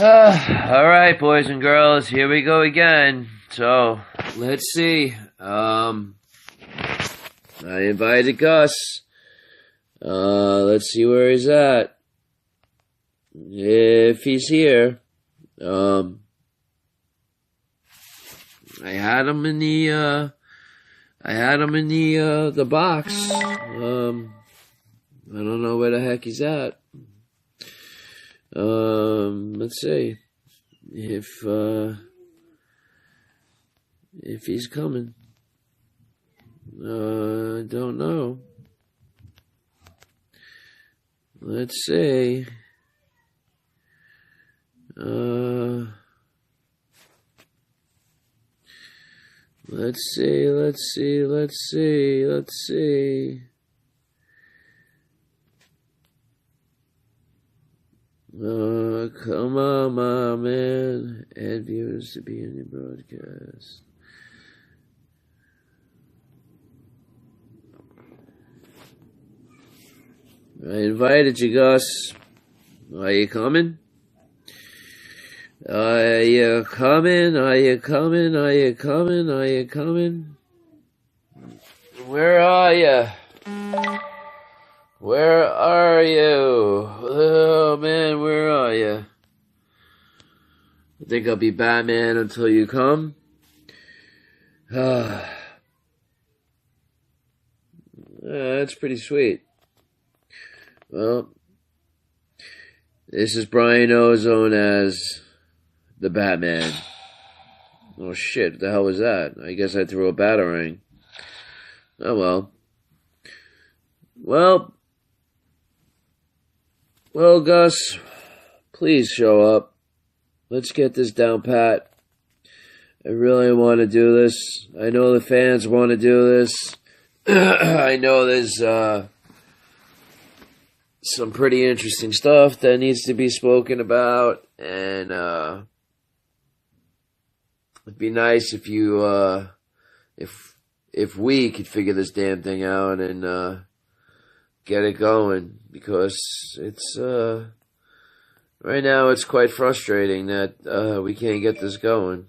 All right, boys and girls, here we go again. So, let's see. I invited Gus. Let's see where he's at. If he's here. I had him in the the box. I don't know where the heck he's at. Let's see if he's coming. I don't know. Let's see. Let's see. Come on, my man. Add viewers to be in your broadcast. I invited you, Gus. Are you coming? Are you coming? Where are you? Where are you? Oh, man, where are you? I think I'll be Batman until you come. That's pretty sweet. Well, this is Brian Ozone as the Batman. Oh, shit, what the hell was that? I guess I threw a batarang. Oh, well. Well, Gus, please show up. Let's get this down pat. I really want to do this. I know the fans want to do this. I know there's some pretty interesting stuff that needs to be spoken about, and it'd be nice if you if we could figure this damn thing out and get it going, because it's right now it's quite frustrating that we can't get this going.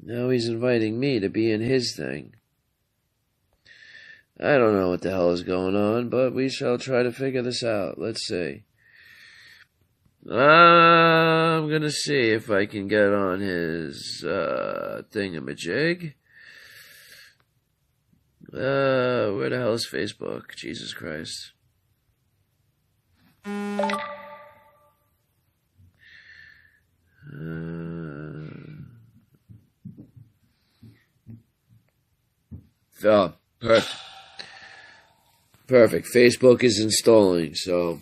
Now he's inviting me to be in his thing. I don't know what the hell is going on, but we shall try to figure this out. Let's see. I'm gonna see if I can get on his thingamajig. Where the hell is Facebook? Jesus Christ. Oh, perfect. Perfect. Facebook is installing, so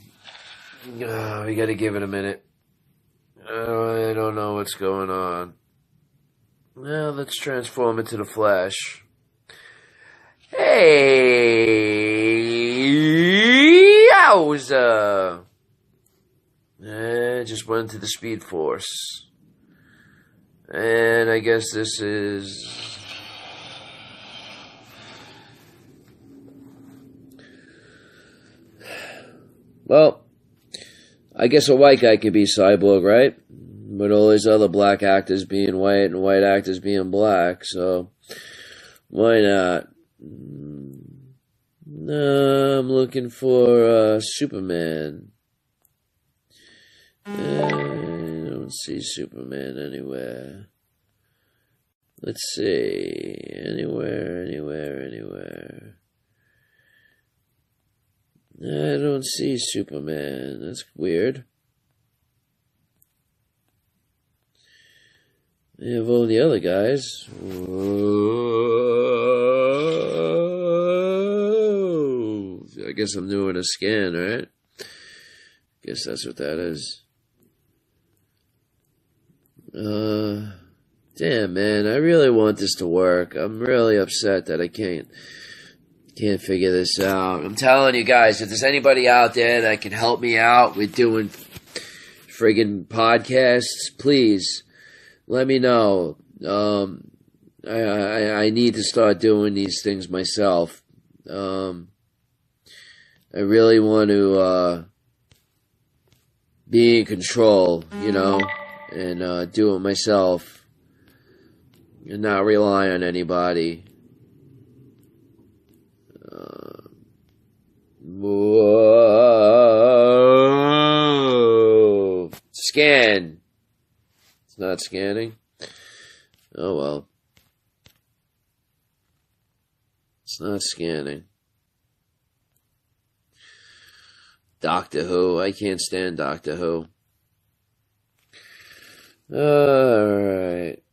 we gotta give it a minute. I don't know what's going on. Well, let's transform into the Flash. Hey, yowza! Just went to the Speed Force. And I guess this is... Well, I guess a white guy could be Cyborg, right? With all these other black actors being white and white actors being black, so why not? No, I'm looking for Superman. I don't see Superman anywhere. Let's see. Anywhere. I don't see Superman. That's weird. I have all the other guys. Whoa. I guess I'm doing a scan, right? Guess that's what that is. Damn, man, I really want this to work. I'm really upset that I can't figure this out. I'm telling you guys, if there's anybody out there that can help me out with doing friggin' podcasts, please let me know. I need to start doing these things myself. I really want to be in control, you know, and do it myself and not rely on anybody. Whoa. Scan. It's not scanning. Oh well. It's not scanning. Doctor Who. I can't stand Doctor Who. Alright.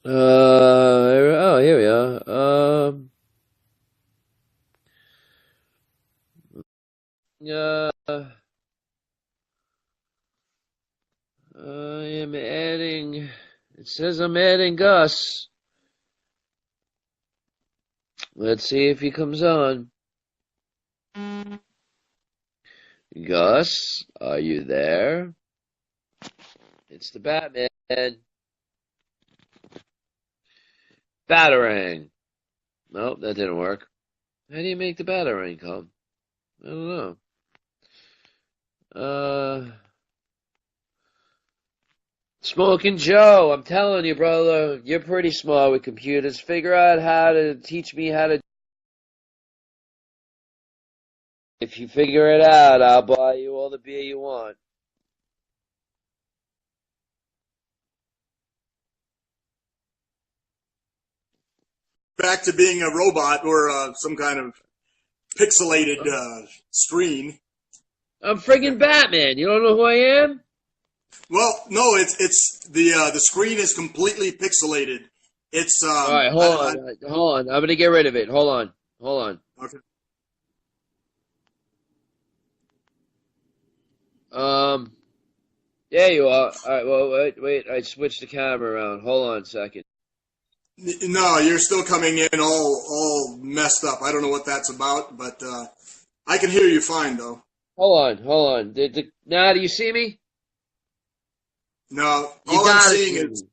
Oh, here we are. I am adding, it says I'm adding Gus. Let's see if he comes on. Gus, are you there? It's the Batman. Batarang. Nope, that didn't work. How do you make the Batarang come? I don't know. Smoking Joe, I'm telling you, brother, you're pretty smart with computers. Figure out how to teach me how to. If you figure it out, I'll buy you all the beer you want. Back to being a robot or some kind of pixelated screen. I'm friggin' Batman. You don't know who I am? Well, no, it's the screen is completely pixelated. It's All right, hold on. I'm gonna get rid of it. Hold on. Okay. There you are. All right. Well, wait. I switched the camera around. Hold on a second. No, you're still coming in all messed up. I don't know what that's about, but I can hear you fine though. Hold on. Now, do you see me? No, You all I'm gotta seeing see is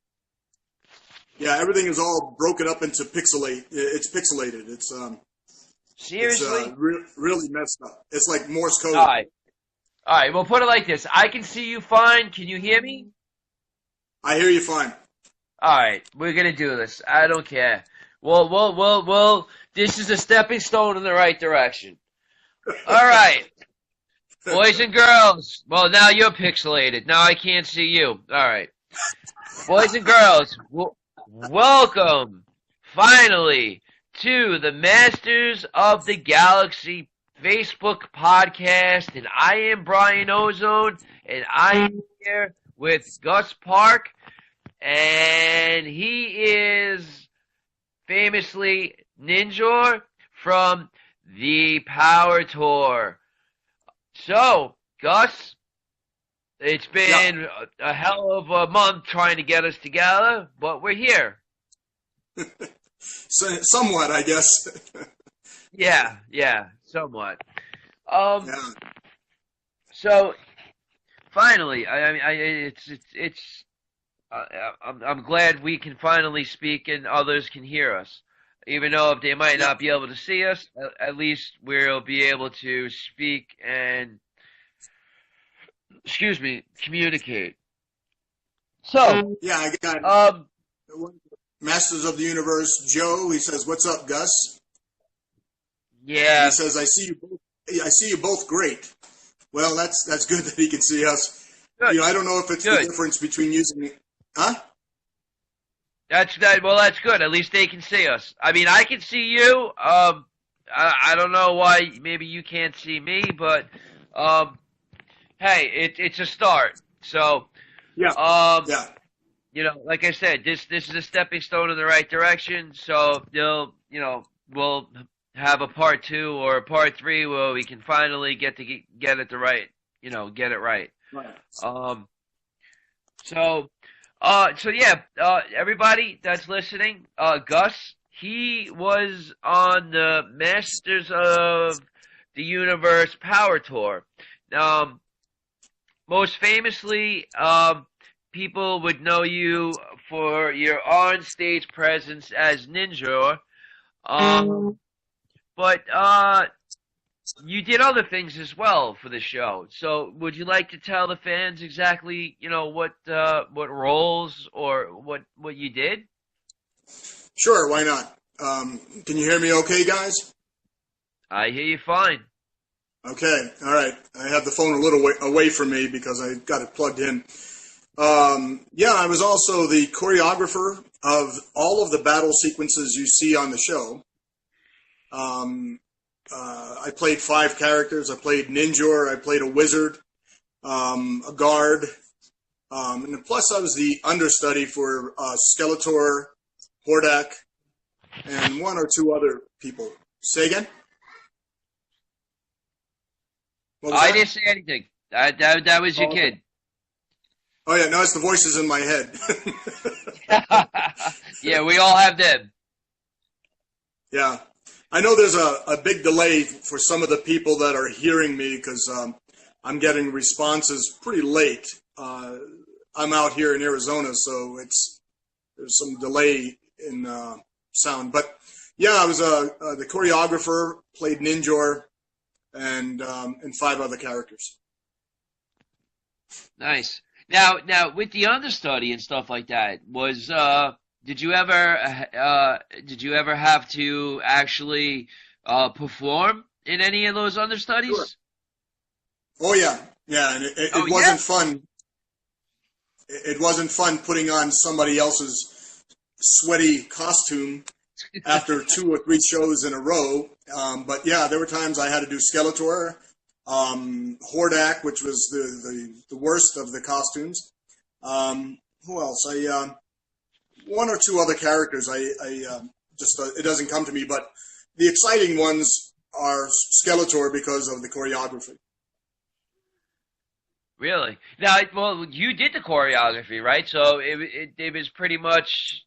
me. everything is all broken up into pixelate. It's pixelated. It's Seriously? It's really messed up. It's like Morse code. All right. Well, put it like this. I can see you fine. Can you hear me? I hear you fine. All right. We're gonna do this. I don't care. Well. This is a stepping stone in the right direction. All right. Boys and girls. Well, now you're pixelated. Now I can't see you. All right. Boys and girls, welcome, finally, to the Masters of the Galaxy Facebook podcast. And I am Brian Ozone, and I am here with Gus Park, and he is famously Ninjor from the Power Tour. So, Gus, it's been a hell of a month trying to get us together, but we're here. Somewhat, I guess. Yeah, somewhat. Yeah. So, finally, I'm glad we can finally speak and others can hear us. Even though if they might not be able to see us, at least we'll be able to speak and, communicate. So, Yeah, I got Masters of the Universe, Joe. He says, "What's up, Gus?" Yeah. And he says, "I see you both great." Well, that's good that he can see us. Good. You know, I don't know if it's the difference between using, huh? That's good. At least they can see us. I mean, I can see you. I don't know why. Maybe you can't see me, but hey, it's a start. So Yeah. You know, like I said, this is a stepping stone in the right direction. So we'll have a part 2 or a part 3 where we can finally get it right. Get it right. Right. So yeah, everybody that's listening, Gus, he was on the Masters of the Universe Power Tour. Most famously, people would know you for your on-stage presence as Ninjor. But you did other things as well for the show. So would you like to tell the fans exactly, what roles or what you did? Sure, why not? Can you hear me okay, guys? I hear you fine. Okay, all right. I have the phone a little away from me because I got it plugged in. Yeah, I was also the choreographer of all of the battle sequences you see on the show. I played 5 characters. I played Ninjor. I played a wizard, a guard, and plus I was the understudy for Skeletor, Hordak, and 1 or 2 other people. Say again? I didn't say anything. That was your kid. Oh, yeah, no, it's the voices in my head. Yeah, we all have them. Yeah. I know there's a big delay for some of the people that are hearing me because I'm getting responses pretty late. I'm out here in Arizona, so there's some delay in sound. But, yeah, I was the choreographer, played Ninjor, and 5 other characters. Nice. Now, with the understudy and stuff like that, did you ever have to actually perform in any of those understudies? Sure. Oh yeah, and it wasn't fun. It wasn't fun putting on somebody else's sweaty costume after 2 or 3 shows in a row. But yeah, there were times I had to do Skeletor. Hordak, which was the worst of the costumes. Who else? 1 or 2 other characters. Just it doesn't come to me, but the exciting ones are Skeletor because of the choreography. Really? Now, well, you did the choreography, right? So it was pretty much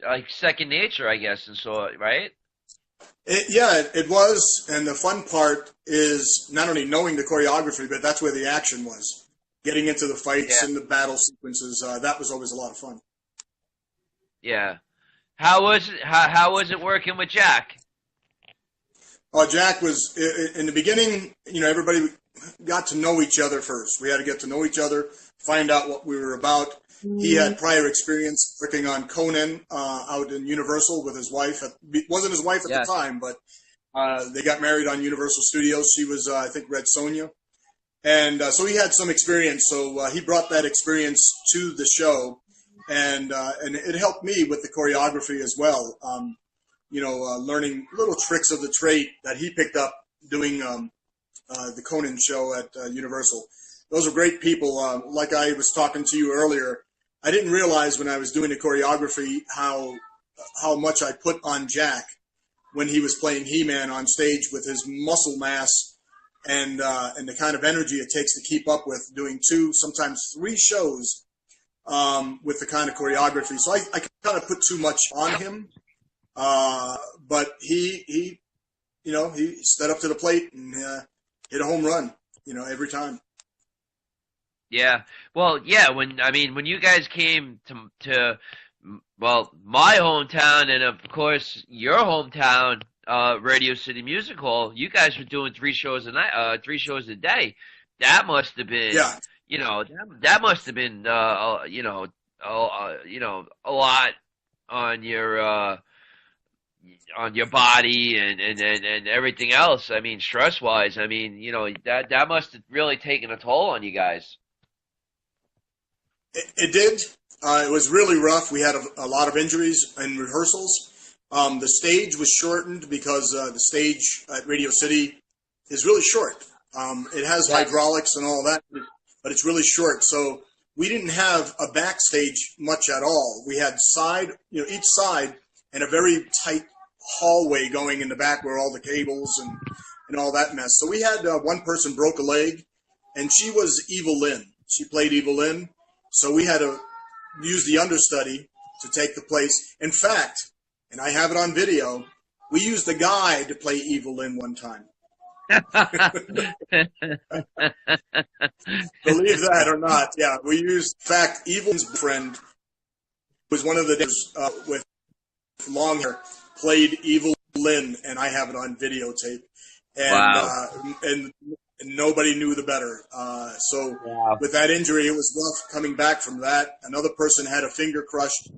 like second nature, I guess, and so right. It was, and the fun part is not only knowing the choreography, but that's where the action was. Getting into the fights and the battle sequences, that was always a lot of fun. Yeah. How was it working with Jack? Jack was, in the beginning, everybody got to know each other first. We had to get to know each other, find out what we were about. He had prior experience working on Conan out in Universal with his wife. It wasn't his wife at the time, but they got married on Universal Studios. She was, I think, Red Sonja. And so he had some experience. So he brought that experience to the show. And it helped me with the choreography as well. Learning little tricks of the trade that he picked up doing the Conan show at Universal. Those are great people. Like I was talking to you earlier, I didn't realize when I was doing the choreography how much I put on Jack when he was playing He-Man on stage with his muscle mass and the kind of energy it takes to keep up with doing 2, sometimes 3 shows with the kind of choreography. So I kind of put too much on him, but he stood up to the plate and hit a home run, every time. Yeah. Well, yeah, when you guys came to my hometown and of course your hometown, Radio City Music Hall, you guys were doing 3 shows a night, 3 shows a day. That must have been, that must have been, a lot on your body and everything else. I mean, stress wise, that must have really taken a toll on you guys. It did. It was really rough. We had a lot of injuries in rehearsals. The stage was shortened because the stage at Radio City is really short. It has hydraulics and all that, but it's really short. So we didn't have a backstage much at all. We had each side, and a very tight hallway going in the back where all the cables and all that mess. So we had 1 person broke a leg, and she was Evil Lynn. She played Evil Lynn. So we had to use the understudy to take the place. In fact, and I have it on video, we used a guy to play Evil Lynn one time. Believe that or not, yeah. We used, in fact, Evil's friend was one of the days with long hair played Evil Lynn, and I have it on videotape. And Wow. and nobody knew the better. So Wow. with that injury, it was rough coming back from that. Another person had a finger crushed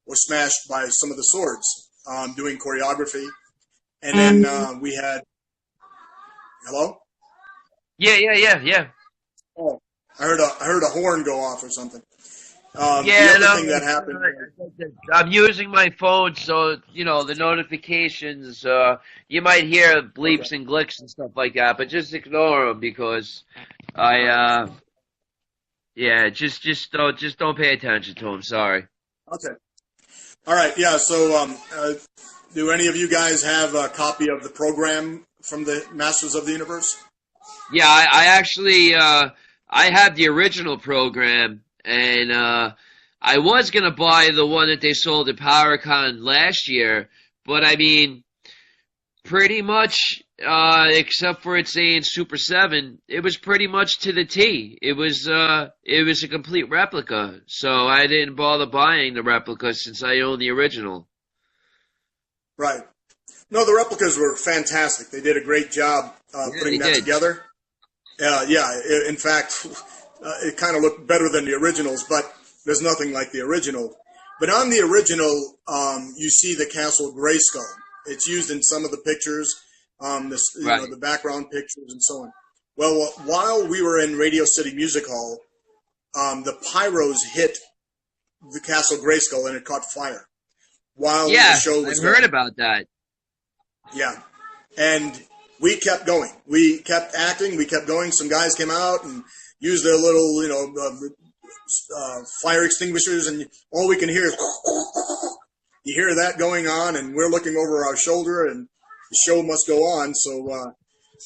or smashed by some of the swords doing choreography. And then we had, hello? Yeah. Oh, I heard a horn go off or something. The Yeah, other no, thing that happened, I'm using my phone, so the notifications. You might hear okay, bleeps and glicks and stuff like that, but just ignore them because I, yeah, just don't pay attention to them. Sorry. okay, all right, yeah. So, do any of you guys have a copy of the program from the Masters of the Universe? Yeah, I actually, I have the original program, and I was gonna buy the one that they sold at PowerCon last year, but I mean, pretty much, except for it saying Super 7, it was pretty much to the T. It was a complete replica, so I didn't bother buying the replica since I own the original. Right. No, the replicas were fantastic. They did a great job Yeah, they putting that did. together. Yeah, in fact, it kind of looked better than the originals, but there's nothing like the original. But on the original, you see the Castle Grayskull. It's used in some of the pictures, Right. the background pictures and so on. Well, while we were in Radio City Music Hall, the pyros hit the Castle Grayskull and it caught fire while the Yeah, show was I've heard going. about that. Yeah. And we kept going. We kept acting. We kept going. Some guys came out and used their little, fire extinguishers, and all we can hear is you hear that going on, and we're looking over our shoulder, and the show must go on. So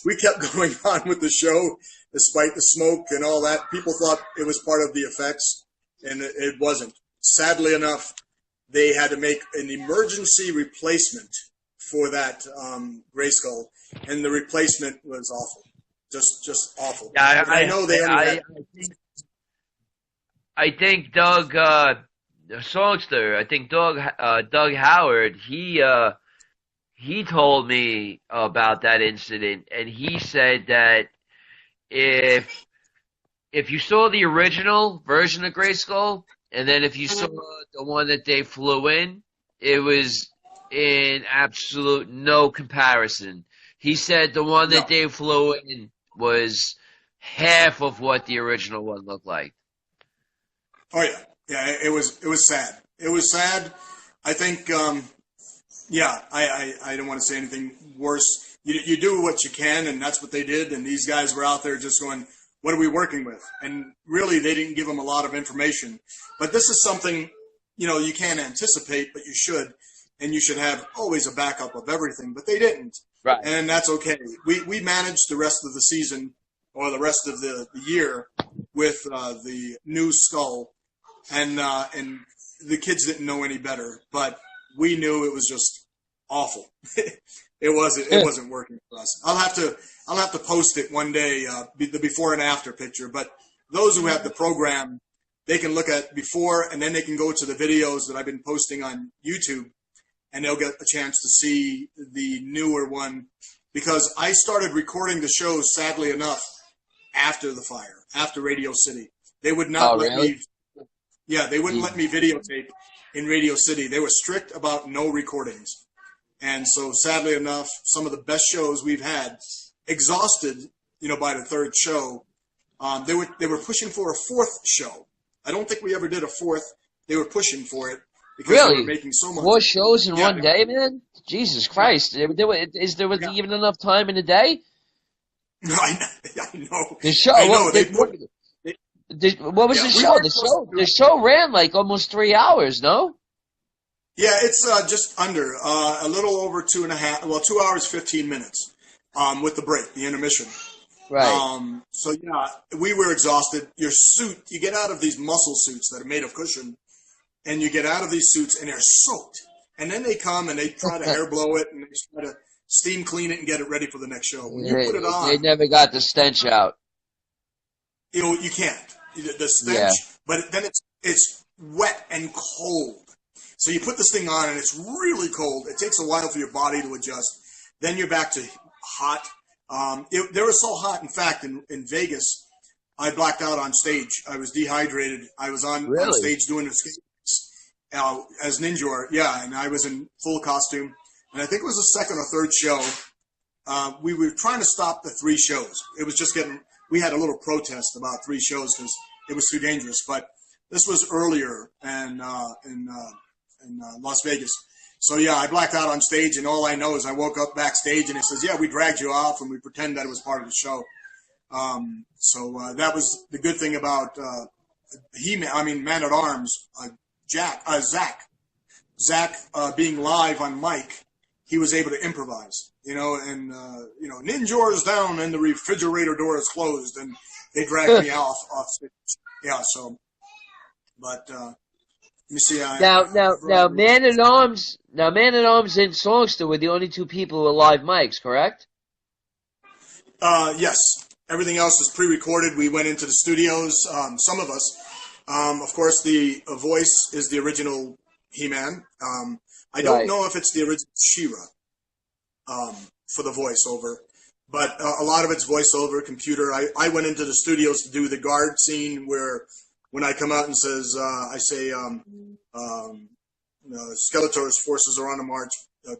we kept going on with the show despite the smoke and all that. People thought it was part of the effects, and it wasn't. Sadly enough, they had to make an emergency replacement for that Grayskull, and the replacement was awful, just awful. Yeah, And I know they only had. I think Doug, the songster, I think Doug Howard, he told me about that incident, and he said that if if you saw the original version of Grayskull, and then if you saw the one that they flew in, it was in absolute no comparison. He said the one that No. they flew in was half of what the original one looked like. Oh yeah. It was sad. It was sad. I think yeah. I don't want to say anything worse. You do what you can, and that's what they did. And these guys were out there just going, "What are we working with?" And really, they didn't give them a lot of information. But this is something you can't anticipate, but you should, and you should have always a backup of everything. But they didn't, Right. and that's okay. We managed the rest of the season or the rest of the year with the new skull, and the kids didn't know any better, but we knew it was just awful. It wasn't working for us. I'll have to post it one day, the before and after picture. But those who have the program, they can look at before, and then they can go to the videos that I've been posting on YouTube, and they'll get a chance to see the newer one, because I started recording the show, sadly enough, after the fire, after Radio City. They would not Oh, let really? me. Yeah, they wouldn't let me videotape in Radio City. They were strict about no recordings. And so, sadly enough, some of the best shows we've had, exhausted, by the third show, they were pushing for a fourth show. I don't think we ever did a fourth. They were pushing for it because they were Really? making so much. 4 shows in Yeah, one day, man? Jesus Christ. Is there yeah. even enough time in a day? No, I know. The show, I what, know. They put. what was Yeah, the we show? weren't The supposed show, to do the it. show ran like almost 3 hours, no? Yeah, it's just under a little over 2.5. Well, 2 hours 15 minutes, with the break, the intermission. Right. So yeah, we were exhausted. Your suit, you get out of these muscle suits that are made of cushion, and you get out of these suits and they're soaked. And then they come and they try to hair blow it and they try to steam clean it and get it ready for the next show. When you put it They on, never got the stench out. you can't. The stench, Yeah. but then it's wet and cold. So you put this thing on, and it's really cold. It takes a while for your body to adjust. Then you're back to hot. They were so hot, in fact, in Vegas, I blacked out on stage. I was dehydrated. I was on Really? stage doing a skate as Ninjor, yeah, and I was in full costume. And I think it was the second or third show. We were trying to stop the 3 shows. It was just getting. We had a little protest about 3 shows because it was too dangerous. But this was earlier in Las Vegas. So yeah, I blacked out on stage, and all I know is I woke up backstage, and it says, "Yeah, we dragged you off, and we pretend that it was part of the show." That was the good thing about Man at Arms, Zach being live on mic. He was able to improvise, and Ninjor is down and the refrigerator door is closed, and they dragged me off stage. Yeah, so, but let me see. Now, Man at Arms and Songster were the only 2 people with live mics, correct? Yes, everything else is pre-recorded. We went into the studios. Some of us, of course, the voice is the original He-Man. I don't know if it's the original She-Ra for the voiceover, but a lot of it's voiceover, computer. I went into the studios to do the guard scene where when I come out and I say, Skeletor's forces are on the march.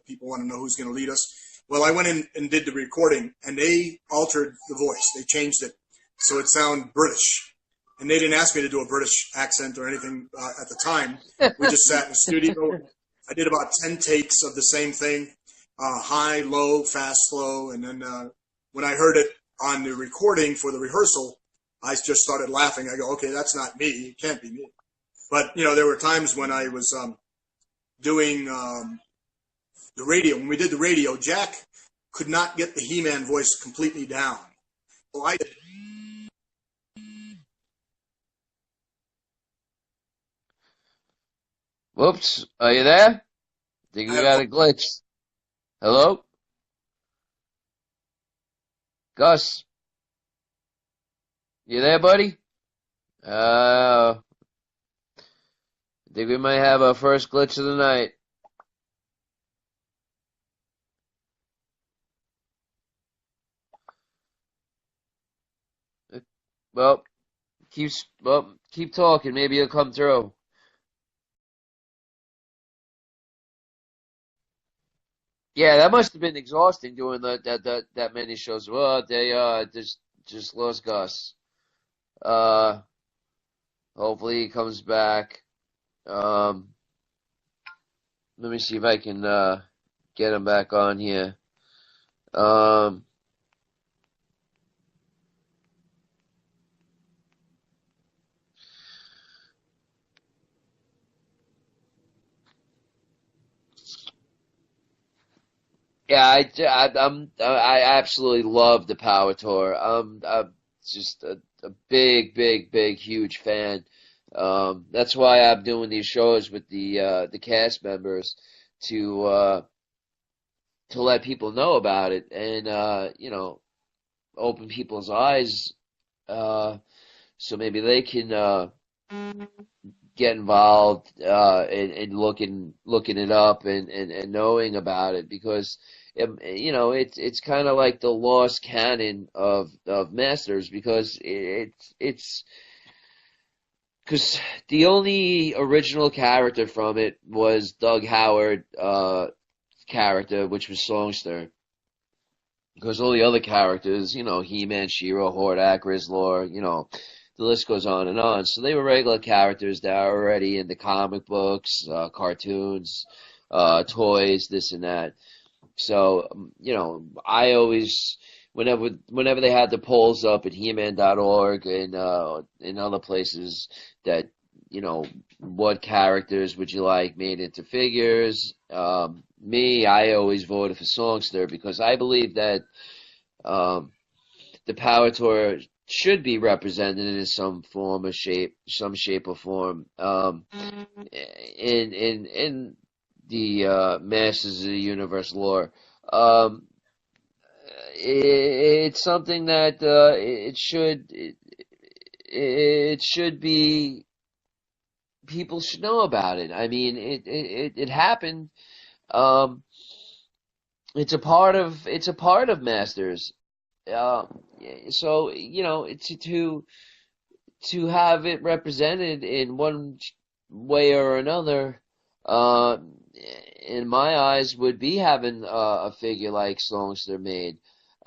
People want to know who's going to lead us. Well, I went in and did the recording, and they altered the voice. They changed it so it sounded British. And they didn't ask me to do a British accent or anything at the time. We just sat in the studio. I did about 10 takes of the same thing, high, low, fast, slow. And then when I heard it on the recording for the rehearsal, I just started laughing. I go, okay, that's not me. It can't be me. But, there were times when I was doing the radio. When we did the radio, Jack could not get the He-Man voice completely down. So I did. Whoops, are you there? Think we got a glitch. Hello? Gus? You there, buddy? I think we might have our first glitch of the night. Well, keep talking. Maybe it'll come through. Yeah, that must have been exhausting doing that many shows. Well, they just lost Gus. Uh, hopefully he comes back. Let me see if I can get him back on here. Yeah, I absolutely love the Power Tour. I'm just a big, huge fan. That's why I'm doing these shows with the cast members to let people know about it and open people's eyes so maybe they can get involved in looking it up and knowing about it because it's kind of like the lost canon of Masters because it's because the only original character from it was Doug Howard character, which was Songster. Because all the other characters, He-Man, She-Ra, Hordak, Grizzlor, the list goes on and on. So they were regular characters that are already in the comic books, cartoons, toys, this and that. So, I always, whenever they had the polls up at He-Man.org and in other places that, what characters would you like made into figures? I always voted for Songster because I believe that the Power Tour should be represented in some form or shape, or form, in the Masters of the Universe lore. It's something that it should be people should know about it. I mean, it happened. Um, it's a part of Masters. Uh, so to have it represented in one way or another, uh, in my eyes, would be having a figure like Songster made.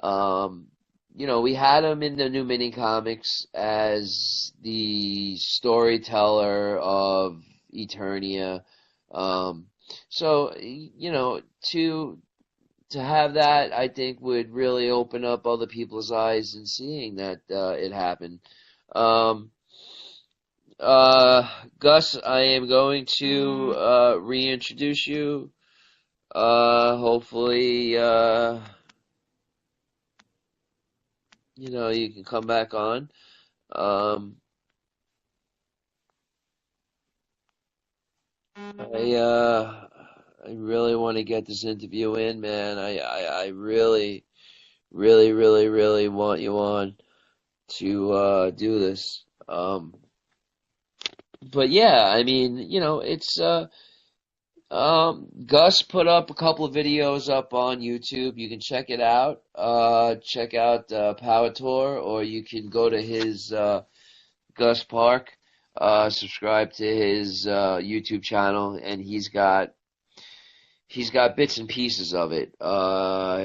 Um, we had him in the New Mini Comics as the storyteller of Eternia. Um, so, to have that, I think would really open up other people's eyes in seeing that it happened. Um, uh, Gus, I am going to reintroduce you. Hopefully, you can come back on. Um, I really want to get this interview in, man. I really, really, really, really want you on to do this. But yeah, I mean, it's Gus put up a couple of videos up on YouTube. You can check it out. Check out Power Tour, or you can go to his Gus Park. Subscribe to his YouTube channel, and he's got bits and pieces of it.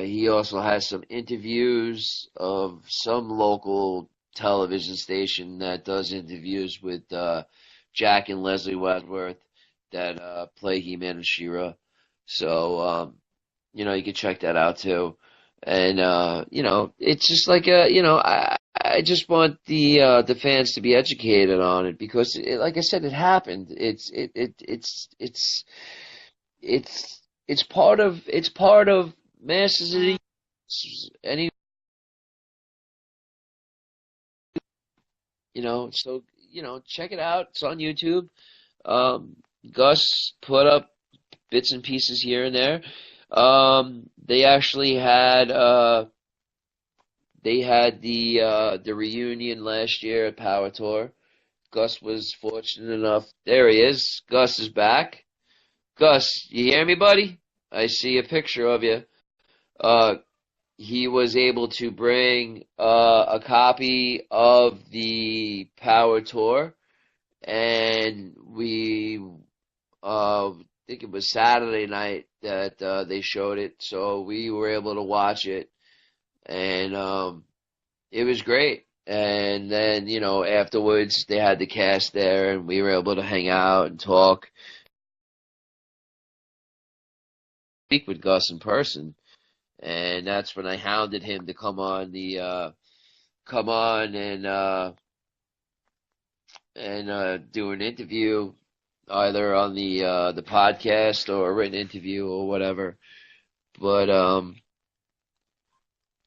He also has some interviews of some local television station that does interviews with Jack and Leslie Wadsworth that play He-Man and She-Ra. So, you can check that out too. And it's just like I just want the fans to be educated on it because, like I said, it happened. It's part of Masters of the Universe. Any so check it out. It's on YouTube. Um, Gus put up bits and pieces here and there. They actually had the reunion last year at Power Tour. Gus was fortunate enough. There he is. Gus is back. Gus, you hear me, buddy? I see a picture of you. Uh, he was able to bring a copy of the Power Tour, and I think it was Saturday night that they showed it, so we were able to watch it, and it was great. And then, afterwards they had the cast there, and we were able to hang out and talk, speak with Gus in person. And that's when I hounded him to come on and do an interview, either on the podcast or a written interview or whatever. But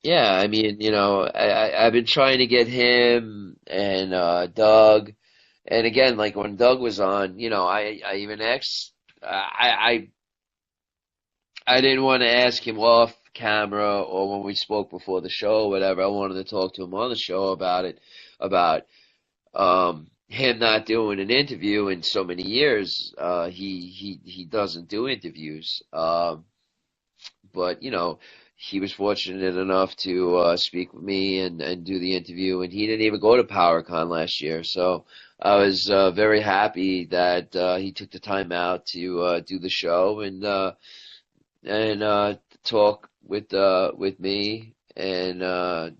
yeah, I mean, I've been trying to get him and Doug, and again, like when Doug was on, I even asked, I didn't want to ask him off camera or when we spoke before the show or whatever. I wanted to talk to him on the show about it, about him not doing an interview in so many years. He doesn't do interviews. But he was fortunate enough to speak with me and do the interview, and he didn't even go to PowerCon last year. So I was very happy that he took the time out to do the show and talk with me and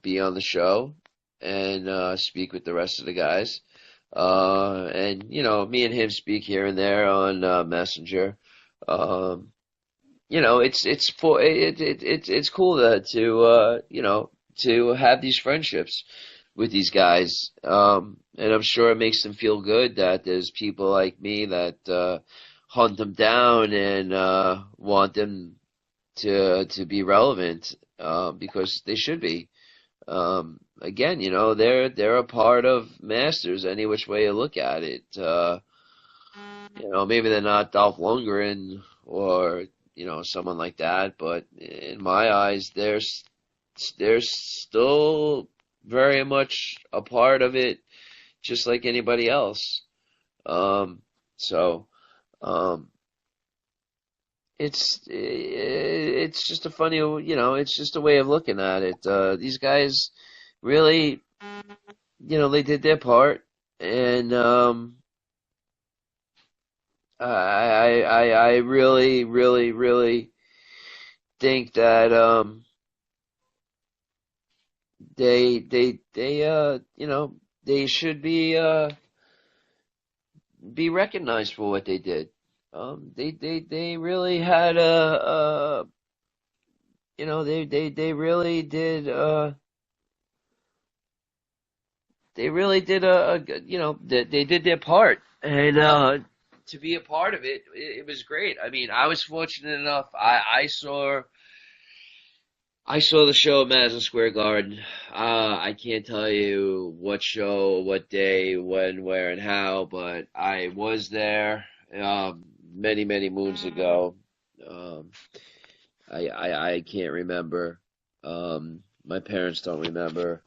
be on the show and speak with the rest of the guys. And me and him speak here and there on Messenger. It's cool to have these friendships with these guys. And I'm sure it makes them feel good that there's people like me that hunt them down and want them to be relevant, because they should be. Again, they're a part of Masters any which way you look at it. Maybe they're not Dolph Lundgren or someone like that, but in my eyes, they're still very much a part of it, just like anybody else. So, um, it's just a funny, it's just a way of looking at it. These guys really, they did their part, and I really, really, really think that they should be recognized for what they did. They really had they really did they did their part, and to be a part of it, it was great. I mean, I was fortunate enough. I saw the show at Madison Square Garden. I can't tell you what show, what day, when, where, and how, but I was there many, many moons ago. Um, I can't remember. My parents don't remember.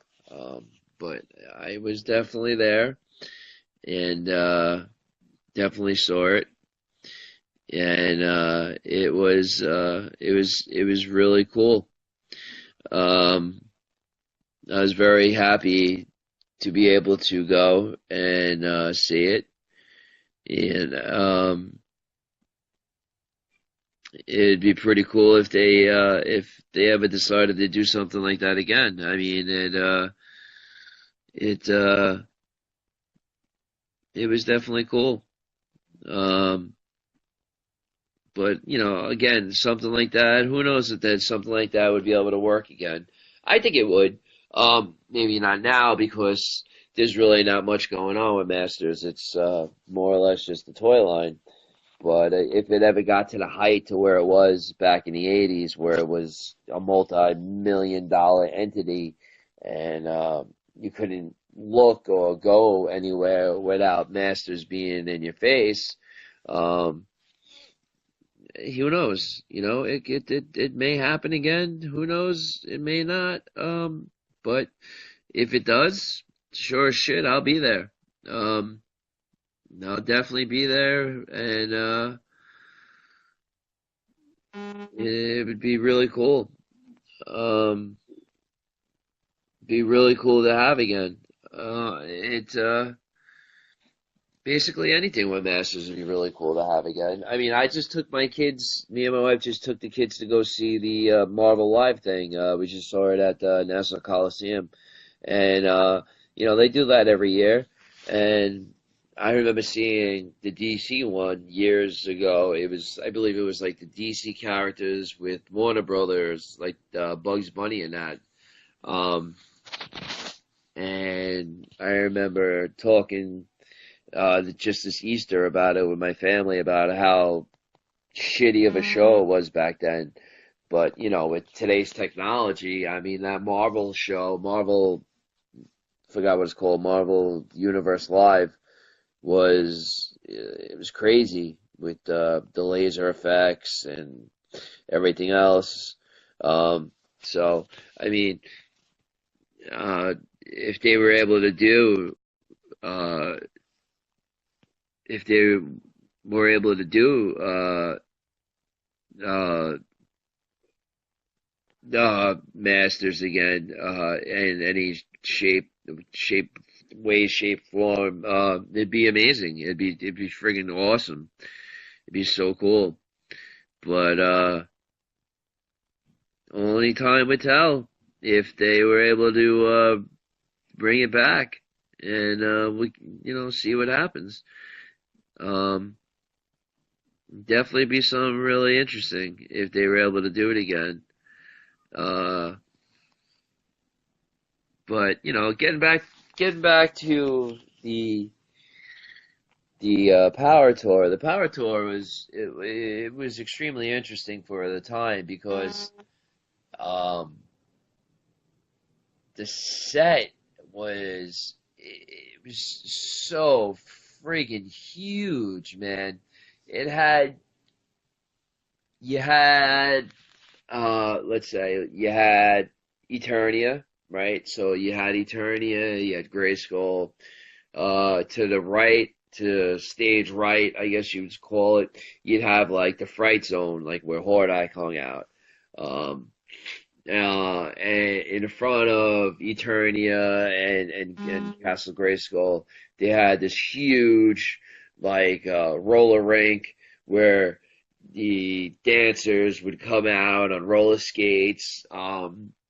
But I was definitely there, and definitely saw it, and it was really cool. Um, I was very happy to be able to go and see it, and it'd be pretty cool if they ever decided to do something like that again. I mean, it it was definitely cool. Um, but again, something like that, who knows if that something like that would be able to work again? I think it would. Maybe not now because there's really not much going on with Masters. It's more or less just a toy line. But if it ever got to the height to where it was back in the 80s, where it was a multi-million-dollar entity, and you couldn't look or go anywhere without Masters being in your face, um, who knows? It may happen again. Who knows? It may not. But if it does, sure as shit, I'll be there. Um, I'll definitely be there, and it would be really cool. Um, be really cool to have again. It Basically anything with Masters would be really cool to have again. I mean, I just took me and my wife just took the kids to go see the Marvel Live thing. We just saw it at the National Coliseum, and they do that every year. And I remember seeing the DC one years ago. I believe it was like the DC characters with Warner Brothers, like Bugs Bunny and that. Um, and I remember talking just this Easter about it with my family about how shitty of a show it was back then. But, with today's technology, I mean, that Marvel show, forgot what it's called, Marvel Universe Live, it was crazy with the laser effects and everything else. So, I mean, if they were able to uh, if they were able to do uh, Masters again in any shape, way, shape, form, it'd be amazing. It'd be friggin' awesome. It'd be so cool. But only time would tell if they were able to bring it back, and we see what happens. Um, Definitely be something really interesting if they were able to do it again. Uh, but getting back to the Power Tour. The Power Tour it was extremely interesting for the time because um, the set it was so freaking huge, man. It had you had let's say you had Eternia, right? So you had Eternia, you had Grayskull. To the right to stage right, I guess you would call it, you'd have like the Fright Zone, like where Horde Ike hung out. Um, and in front of Eternia and Castle Grayskull, they had this huge like roller rink where the dancers would come out on roller skates.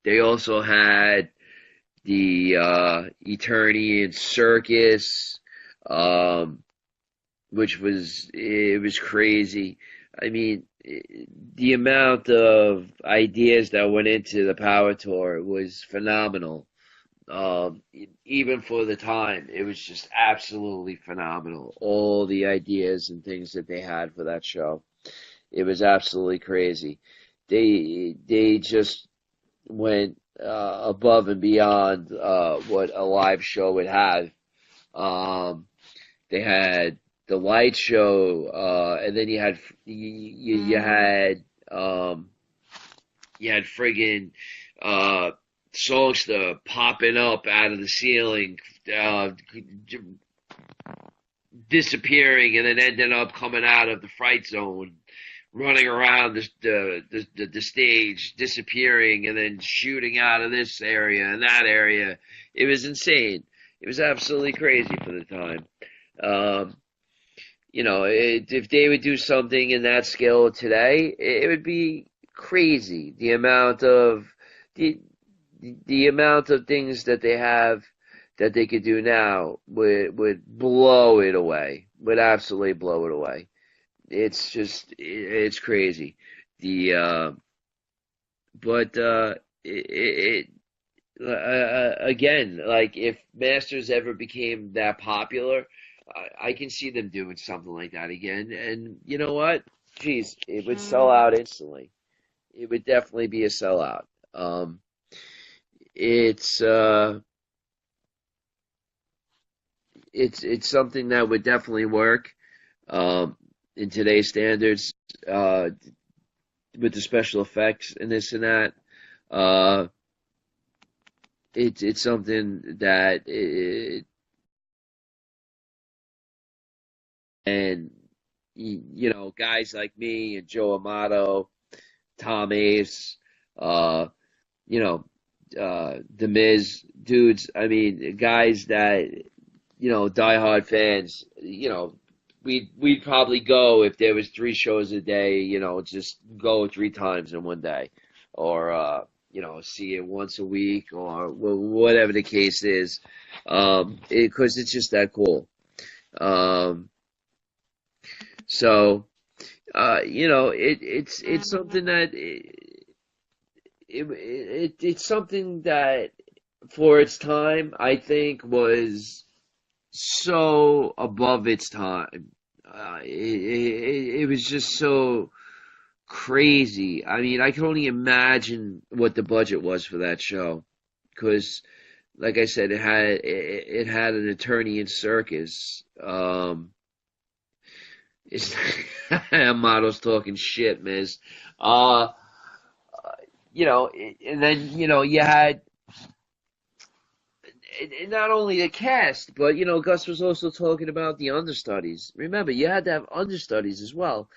They also had the Eternian Circus, um, which was it was crazy. I mean, the amount of ideas that went into the Power Tour was phenomenal. Even for the time, it was just absolutely phenomenal. All the ideas and things that they had for that show, it was absolutely crazy. They just went above and beyond what a live show would have. Um, they had the light show, and then you had friggin' songs popping up out of the ceiling, disappearing, and then ending up coming out of the Fright Zone, running around the stage, disappearing, and then shooting out of this area and that area. It was insane. It was absolutely crazy for the time. If they would do something in that scale today, it would be crazy. The amount of things that they have that they could do now would blow it away. Would absolutely blow it away. It's crazy. Again, like if Masters ever became that popular, I can see them doing something like that again. And you know what? Geez, it would sell out instantly. It would definitely be a sellout. It's it's something that would definitely work in today's standards with the special effects and this and that. It's something that and guys like me and Joe Amato, Tom Ace, The Miz dudes. I mean, guys that diehard fans. We'd probably go if there was 3 shows a day. Just go 3 times in one day, or see it once a week, or whatever the case is, because it's just that cool. It's something that it's something that for its time I think was so above its time. It was just so crazy. I mean, I can only imagine what the budget was for that show, because, like I said, it had an attorney in circus. It's Model's talking shit, Miz. And then you had not only the cast, but Gus was also talking about the understudies. Remember, you had to have understudies as well.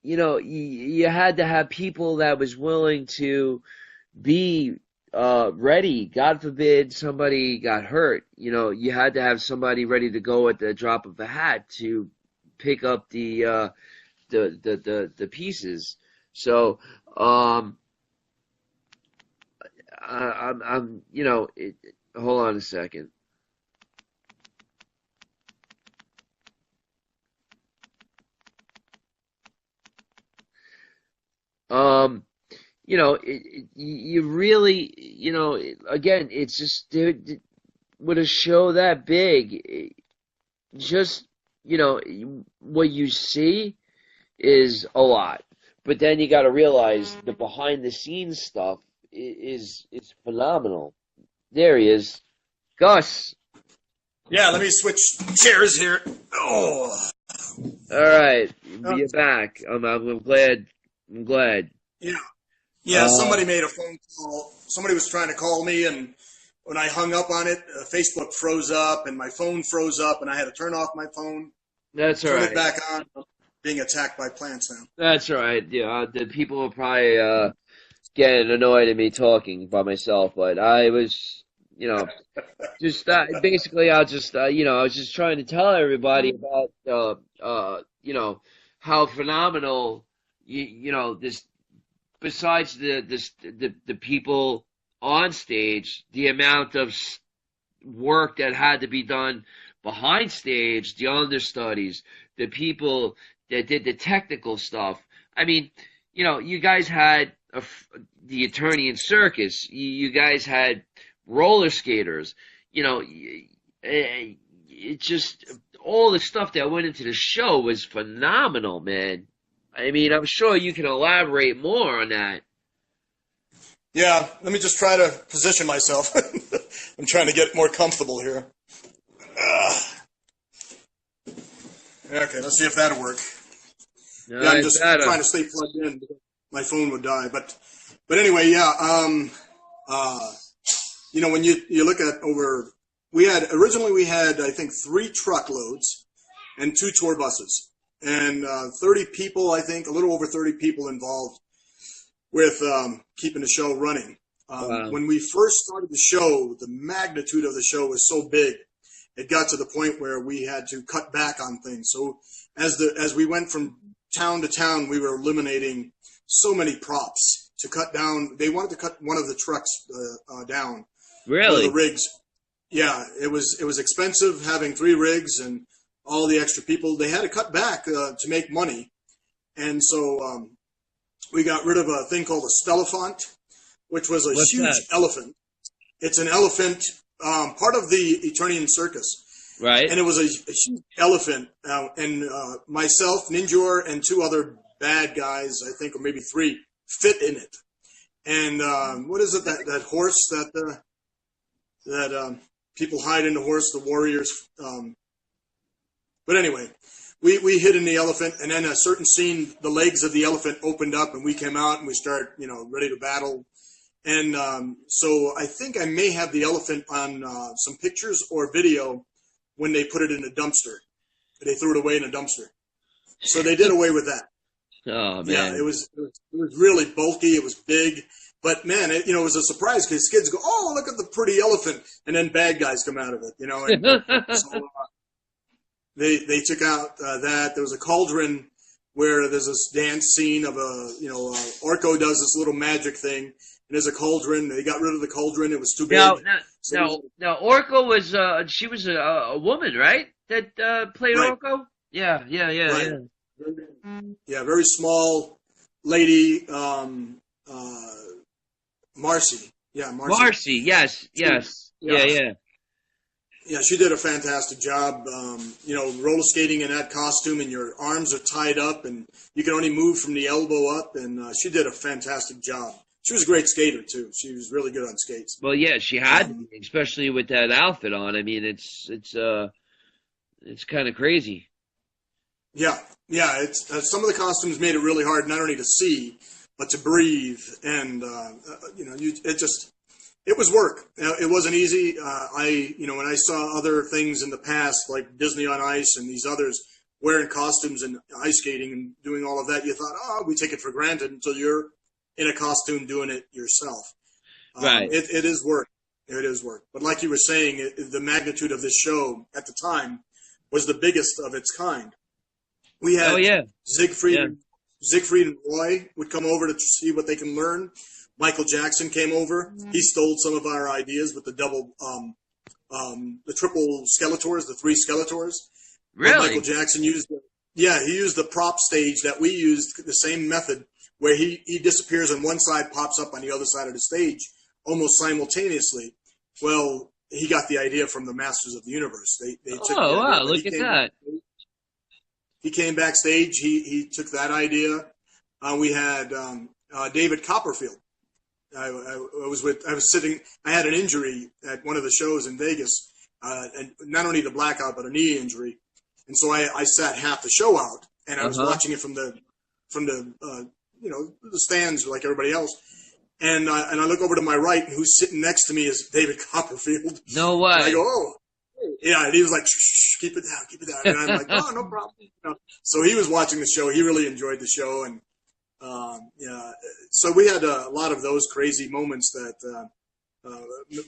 You had to have people that was willing to be ready. God forbid somebody got hurt. You had to have somebody ready to go at the drop of a hat to pick up the pieces. So hold on a second. You really, again, it's just with a show that big, just, what you see is a lot. But then you got to realize the behind the scenes stuff is phenomenal. There he is. Gus. Yeah, let me switch chairs here. Oh. All right. You're back. I'm glad. I'm glad. Yeah. Yeah, somebody made a phone call. Somebody was trying to call me, and when I hung up on it, Facebook froze up and my phone froze up, and I had to turn off my phone, That's all turn right. it back on. I'm being attacked by plants now. That's all right. Yeah, the people will probably getting annoyed at me talking by myself, but I was, just basically, I just, I was just trying to tell everybody about, how phenomenal, this. Besides the people on stage, the amount of work that had to be done behind stage, the understudies, the people that did the technical stuff. I mean, you guys had the attorney in circus. You guys had roller skaters. It just all the stuff that went into the show was phenomenal, man. I mean, I'm sure you can elaborate more on that. Yeah, let me just try to position myself. I'm trying to get more comfortable here. Okay, let's see if that'll work. No, Yeah, I'm just trying to stay plugged in because my phone would die. But anyway, yeah. When you look at we had I think 3 truckloads and 2 tour buses and 30 people, I think, a little over 30 people involved with keeping the show running. Wow. When we first started the show, the magnitude of the show was so big, it got to the point where we had to cut back on things. So as we went from town to town, we were eliminating so many props to cut down. They wanted to cut one of the trucks down. Really? The rigs. Yeah, it was expensive having 3 rigs and all the extra people. They had to cut back to make money. And so we got rid of a thing called a stellafant, which was a huge elephant. It's an elephant, part of the Eternian circus. Right. And it was a huge elephant. And myself, Ninjor, and 2 other bad guys, I think, or maybe 3, fit in it. And what is it, that horse that people hide in the horse, the warriors. But anyway, we hid in the elephant, and then a certain scene, the legs of the elephant opened up, and we came out, and we started, ready to battle. And so I think I may have the elephant on some pictures or video when they put it in a dumpster. They threw it away in a dumpster. So they did away with that. Oh, man. Yeah, it was really bulky. It was big. But, man, it was a surprise because kids go, oh, look at the pretty elephant. And then bad guys come out of it, And so they took out that. There was a cauldron where there's this dance scene of Orko does this little magic thing. And there's a cauldron. They got rid of the cauldron. It was too big. Now, Orko was, she was a woman, right? That played right. Orko? Yeah. Right. Yeah, very small lady, Marcy. Yeah, Marcy. Marcy, yes. Yeah. Yeah, she did a fantastic job. Roller skating in that costume, and your arms are tied up, and you can only move from the elbow up. And she did a fantastic job. She was a great skater too. She was really good on skates. Well, yeah, she had to be, especially with that outfit on. I mean, it's kind of crazy. Yeah. It's some of the costumes made it really hard, not only to see, but to breathe. And it was work. It wasn't easy. When I saw other things in the past, like Disney on Ice and these others wearing costumes and ice skating and doing all of that, you thought, oh, we take it for granted until you're in a costume doing it yourself. Right. It is work. It is work. But like you were saying, the magnitude of this show at the time was the biggest of its kind. We had Siegfried and Roy would come over to see what they can learn. Michael Jackson came over. He stole some of our ideas with the triple Skeletors, the 3 Skeletors. Really? But Michael Jackson he used the prop stage that we used, the same method, where he disappears on one side, pops up on the other side of the stage, almost simultaneously. Well, he got the idea from the Masters of the Universe. They took wow, look at that. He came backstage. He took that idea. We had David Copperfield. I had an injury at one of the shows in Vegas, and not only the blackout, but a knee injury. And so I sat half the show out, and I was watching it from the stands like everybody else. And I look over to my right, and who's sitting next to me is David Copperfield. No way. And I go, oh, yeah. And he was like, shh, keep it down, keep it down. And I'm like, oh, no problem. So he was watching the show. He really enjoyed the show. And yeah, so we had a lot of those crazy moments that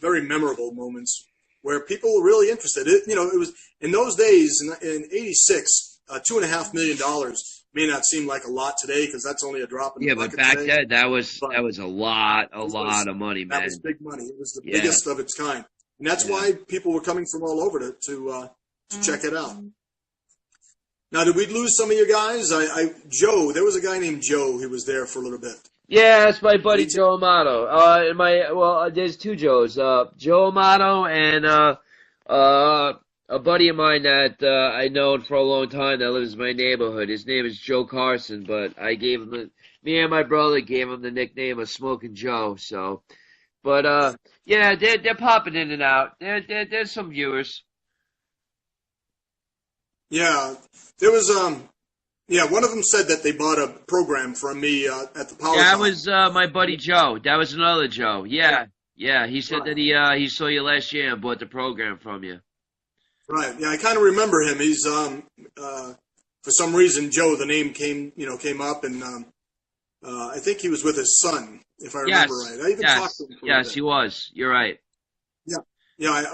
very memorable moments where people were really interested. It was in those days in '86, $2.5 million may not seem like a lot today because that's only a drop in the bucket. But back today. then that was a lot of money, man. That was big money. It was the biggest of its kind, and that's why people were coming from all over to check it out. Now, did we lose some of you guys? Joe, there was a guy named Joe who was there for a little bit. Yeah, that's my buddy Joe Amato. There's two Joes. Joe Amato and a buddy of mine that I known for a long time that lives in my neighborhood. His name is Joe Carson, but me and my brother gave him the nickname of Smoking Joe. So, but yeah, they're popping in and out. There's some viewers. Yeah, there was one of them said that they bought a program from me at the power. That was my buddy Joe. That was another Joe. Yeah. He said that he saw you last year and bought the program from you. Right. Yeah, I kind of remember him. He's for some reason Joe, the name came up, and I think he was with his son, if I remember right. I even talked to him. Yes, he was. You're right. Yeah. Yeah,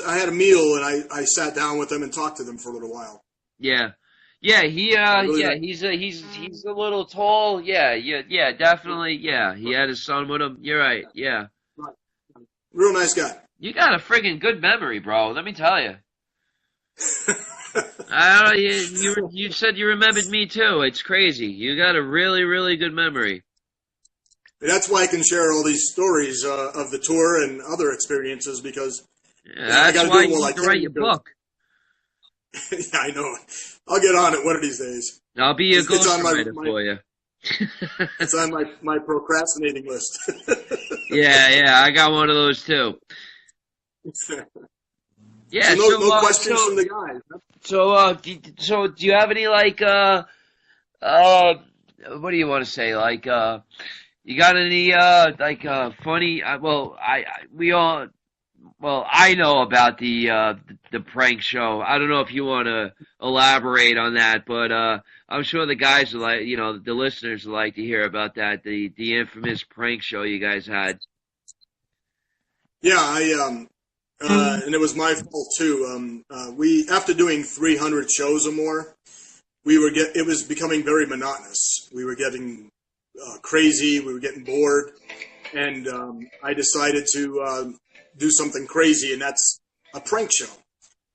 I had a meal and I sat down with them and talked to them for a little while. Yeah. Yeah, he's a little tall. Yeah, definitely. Yeah, he had his son with him. You're right. Yeah. Right. Real nice guy. You got a friggin' good memory, bro. Let me tell you. I don't know, you said you remembered me too. It's crazy. You got a really, really good memory. That's why I can share all these stories of the tour and other experiences because that's why you need to write your book. Yeah, I know. I'll get on it one of these days. I'll be a ghostwriter for you. It's on my procrastinating list. Yeah, I got one of those too. Yeah, so no questions from the guys. So do you have any what do you want to say? You got any funny? I know about the prank show. I don't know if you want to elaborate on that, but I'm sure the guys would the listeners would like to hear about that. The infamous prank show you guys had. Yeah, and it was my fault too. We after doing 300 shows or more, it was becoming very monotonous. We were getting crazy. We were getting bored, and I decided to do something crazy, and that's a prank show.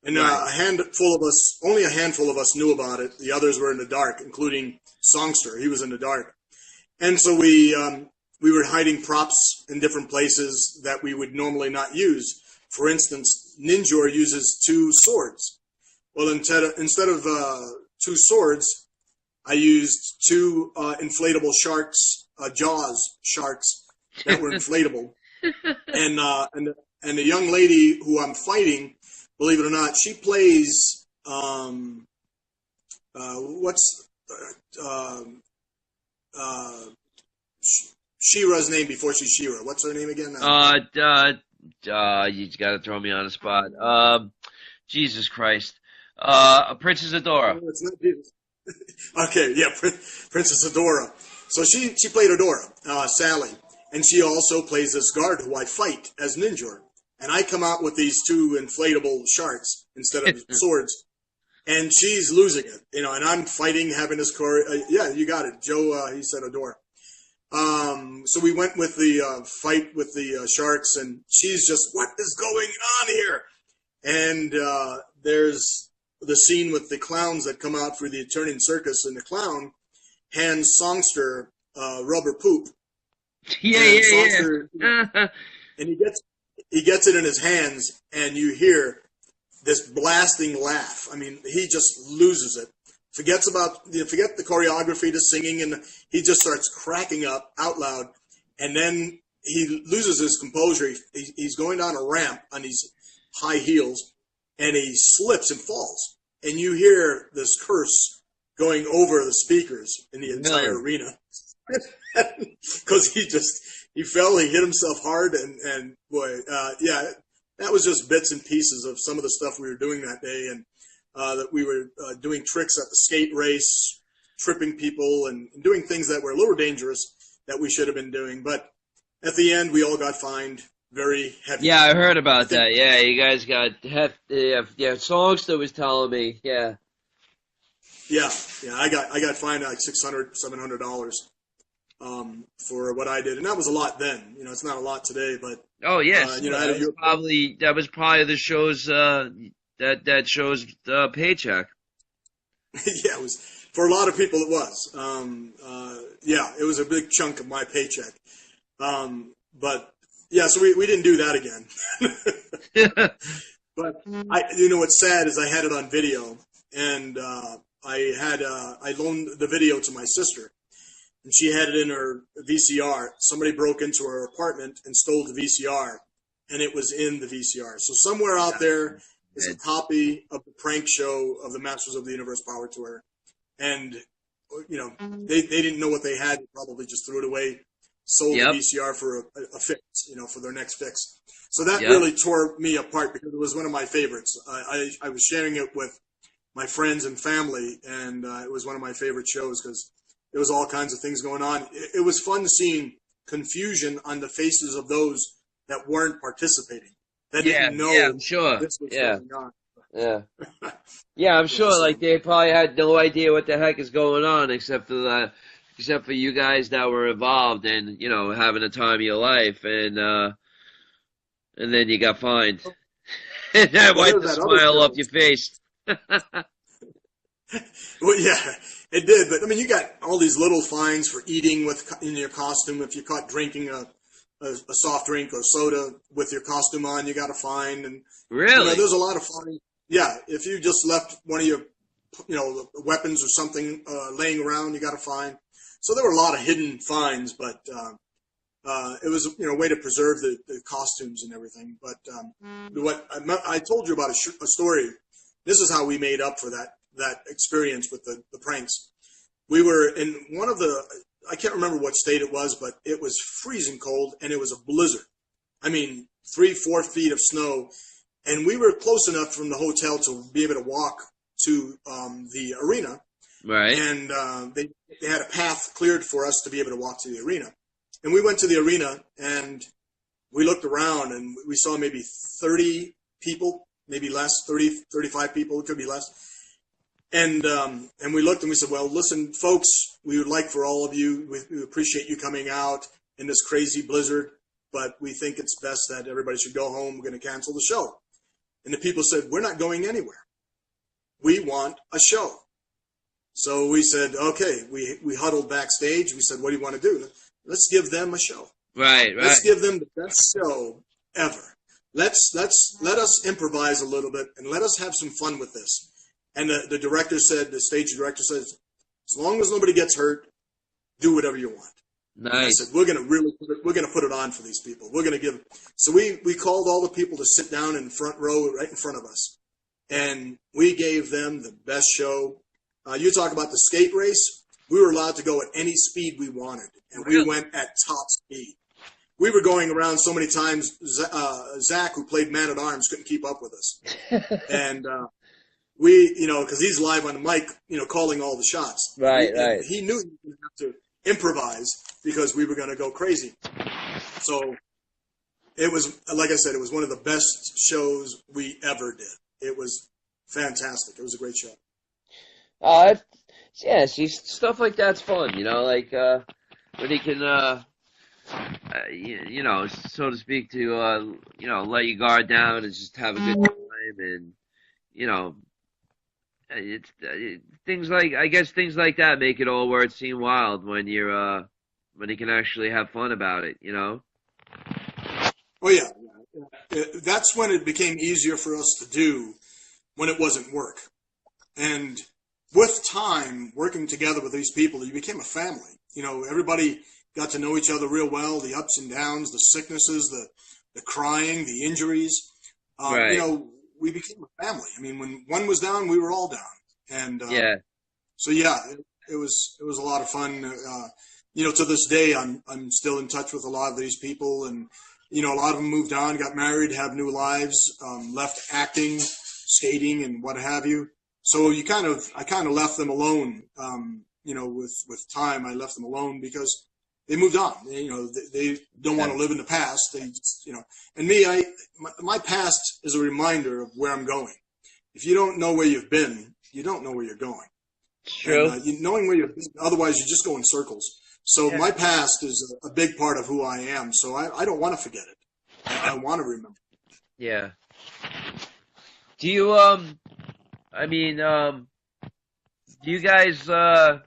And only a handful of us knew about it. The others were in the dark, including Songster. He was in the dark, and so we were hiding props in different places that we would normally not use. For instance, Ninjor uses 2 swords. Well, instead of 2 swords, I used 2 inflatable sharks, Jaws sharks that were inflatable. And the young lady who I'm fighting, believe it or not, she plays She-Ra's name before she's She-Ra. What's her name again? You got to throw me on the spot. Jesus Christ. Princess Adora. No, it's not Jesus. Okay, yeah, Princess Adora. So she played Adora, Sally, and she also plays this guard who I fight as Ninjor. And I come out with these 2 inflatable sharks instead of swords, and she's losing it, and I'm fighting, having this yeah, you got it, Joe. He said Adora. So we went with the fight with the sharks, and she's just, what is going on here? And there's the scene with the clowns that come out for the turning circus, and the clown hands Songster rubber poop. Yeah. And he gets it in his hands, and you hear this blasting laugh. I mean, he just loses it. Forget the choreography, the singing, and he just starts cracking up out loud. And then he loses his composure. He's going down a ramp on these high heels, and he slips and falls. And you hear this curse going over the speakers in the entire arena. Because he fell, he hit himself hard, and boy, yeah, that was just bits and pieces of some of the stuff we were doing that day, and that we were doing tricks at the skate race, tripping people, and doing things that were a little dangerous that we should have been doing. But at the end, we all got fined very heavy. Yeah, I heard about that. Yeah, you guys got yeah. Songster was telling me. Yeah. Yeah, I got fined like $600-$700 for what I did, and that was a lot then. You know, it's not a lot today, but Oh yes, you know, that was probably the show's that show's paycheck. yeah, it was for a lot of people. It was, yeah, it was a big chunk of my paycheck. But yeah, so we didn't do that again. But you know, what's sad is I had it on video, and I loaned the video to my sister, and she had it in her VCR. Somebody broke into her apartment and stole the VCR, and it was in the VCR. So somewhere out there is a copy of the prank show of the Masters of the Universe Power Tour, and you know, they didn't know what they had. They probably just threw it away, sold the VCR for a fix, you know, for their next fix. So that really tore me apart because it was one of my favorites. I was sharing it with my friends and family, and it was one of my favorite shows because there was all kinds of things going on. It was fun seeing confusion on the faces of those that weren't participating, that didn't know I'm sure. this was going on. Yeah. Yeah, I'm sure. Like they probably had no idea what the heck is going on, except for you guys that were involved and you know having the time of your life, and then you got fined, and that wiped the smile off your face. Well, yeah, it did. But I mean, you got all these little fines for eating in your costume. If you caught drinking a soft drink or soda with your costume on, you got a fine. And really, you know, there's a lot of fines. Yeah, if you just left one of your, you know, weapons or something laying around, you got a fine. So there were a lot of hidden fines, but it was, you know, a way to preserve the costumes and everything. But what I told you about a story. This is how we made up for that experience with the pranks. We were in one of I can't remember what state it was, but it was freezing cold and it was a blizzard. I mean, 3-4 feet of snow. And we were close enough from the hotel to be able to walk to the arena. Right. And they had a path cleared for us to be able to walk to the arena. And we went to the arena and we looked around and we saw maybe 30 people, maybe less, 30, 35 people. It could be less. And we looked and we said, well, listen, folks, we would like for all of you, we appreciate you coming out in this crazy blizzard, but we think it's best that everybody should go home. We're going to cancel the show. And the people said, we're not going anywhere. We want a show. So we said, okay, we huddled backstage. We said, what do you want to do? Let's give them a show. Right. Let's give them the best show ever. Let us improvise a little bit and let us have some fun with this. And the director said, the stage director says, as long as nobody gets hurt, do whatever you want. Nice. And I said, we're going to put it on for these people. We're going to give. So we called all the people to sit down in the front row, right in front of us, and we gave them the best show. You talk about the skate race. We were allowed to go at any speed we wanted, and we went at top speed. We were going around so many times. Zach, who played Man at Arms, couldn't keep up with us, and we, you know, because he's live on the mic, you know, calling all the shots. Right. He knew he was going to have to improvise because we were going to go crazy. So it was, like I said, it was one of the best shows we ever did. It was fantastic. It was a great show. Yeah, see, stuff like that's fun, you know, like when he can, you know, so to speak, to you know, let your guard down and just have a good time, and you know, it's things like, I guess things like that make it all worth seem wild when you're when you can actually have fun about it, you know. Oh yeah, that's when it became easier for us to do, when it wasn't work. And with time, working together with these people, you became a family. You know, everybody got to know each other real well, the ups and downs, the sicknesses, the crying, the injuries. Right. You know, we became a family. I mean, when one was down, we were all down. And yeah. So yeah, it was a lot of fun. to this day, I'm still in touch with a lot of these people, and a lot of them moved on, got married, have new lives, left acting, skating, and what have you. So I kind of left them alone. With time, I left them alone because they moved on. They don't want to live in the past. They just, and me, my past is a reminder of where I'm going. If you don't know where you've been, you don't know where you're going. True. And, knowing where you've been, otherwise you just go in circles. So my past is a big part of who I am. So I don't want to forget it. I want to remember. Yeah. Do you do you guys I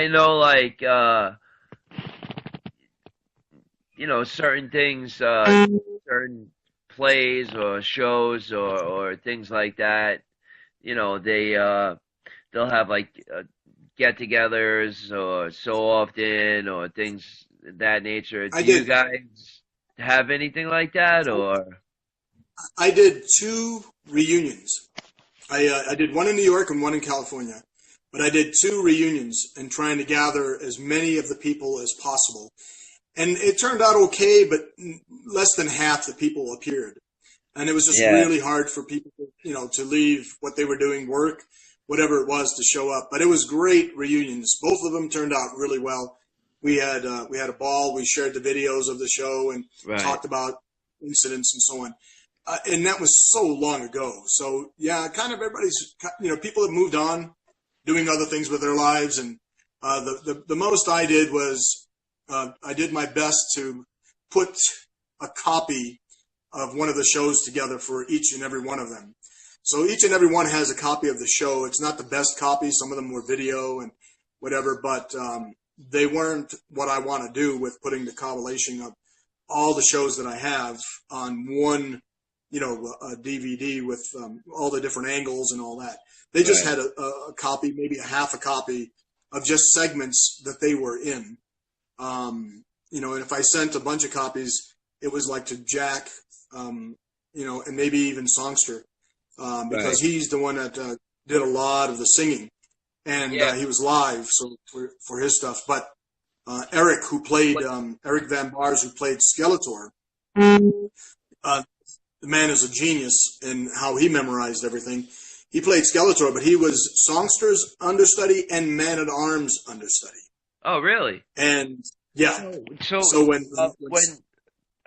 know, like, certain things, certain plays or shows or things like that, they'll have, like, get-togethers or so often or things of that nature. Do you guys have anything like that, or? I did 2 reunions. I did one in New York and one in California, but I did 2 reunions and trying to gather as many of the people as possible. And it turned out okay, but less than half the people appeared. And it was just really hard for people, to leave what they were doing, work, whatever it was, to show up. But it was great reunions. Both of them turned out really well. We had a ball. We shared the videos of the show and talked about incidents and so on. And that was so long ago. So yeah, kind of everybody's, people have moved on, doing other things with their lives. And the most I did was I did my best to put a copy of one of the shows together for each and every one of them. So each and every one has a copy of the show. It's not the best copy. Some of them were video and whatever, but they weren't what I want to do with putting the compilation of all the shows that I have on one, a DVD with all the different angles and all that. They just had a copy, maybe a half a copy of just segments that they were in. And if I sent a bunch of copies, it was like to Jack, and maybe even Songster, because he's the one that did a lot of the singing, and he was live, so for his stuff. But Eric, who played Eric Van Bars, who played Skeletor, the man is a genius in how he memorized everything. He played Skeletor, but he was Songster's understudy and Man-at-Arms understudy. Oh, really? And so when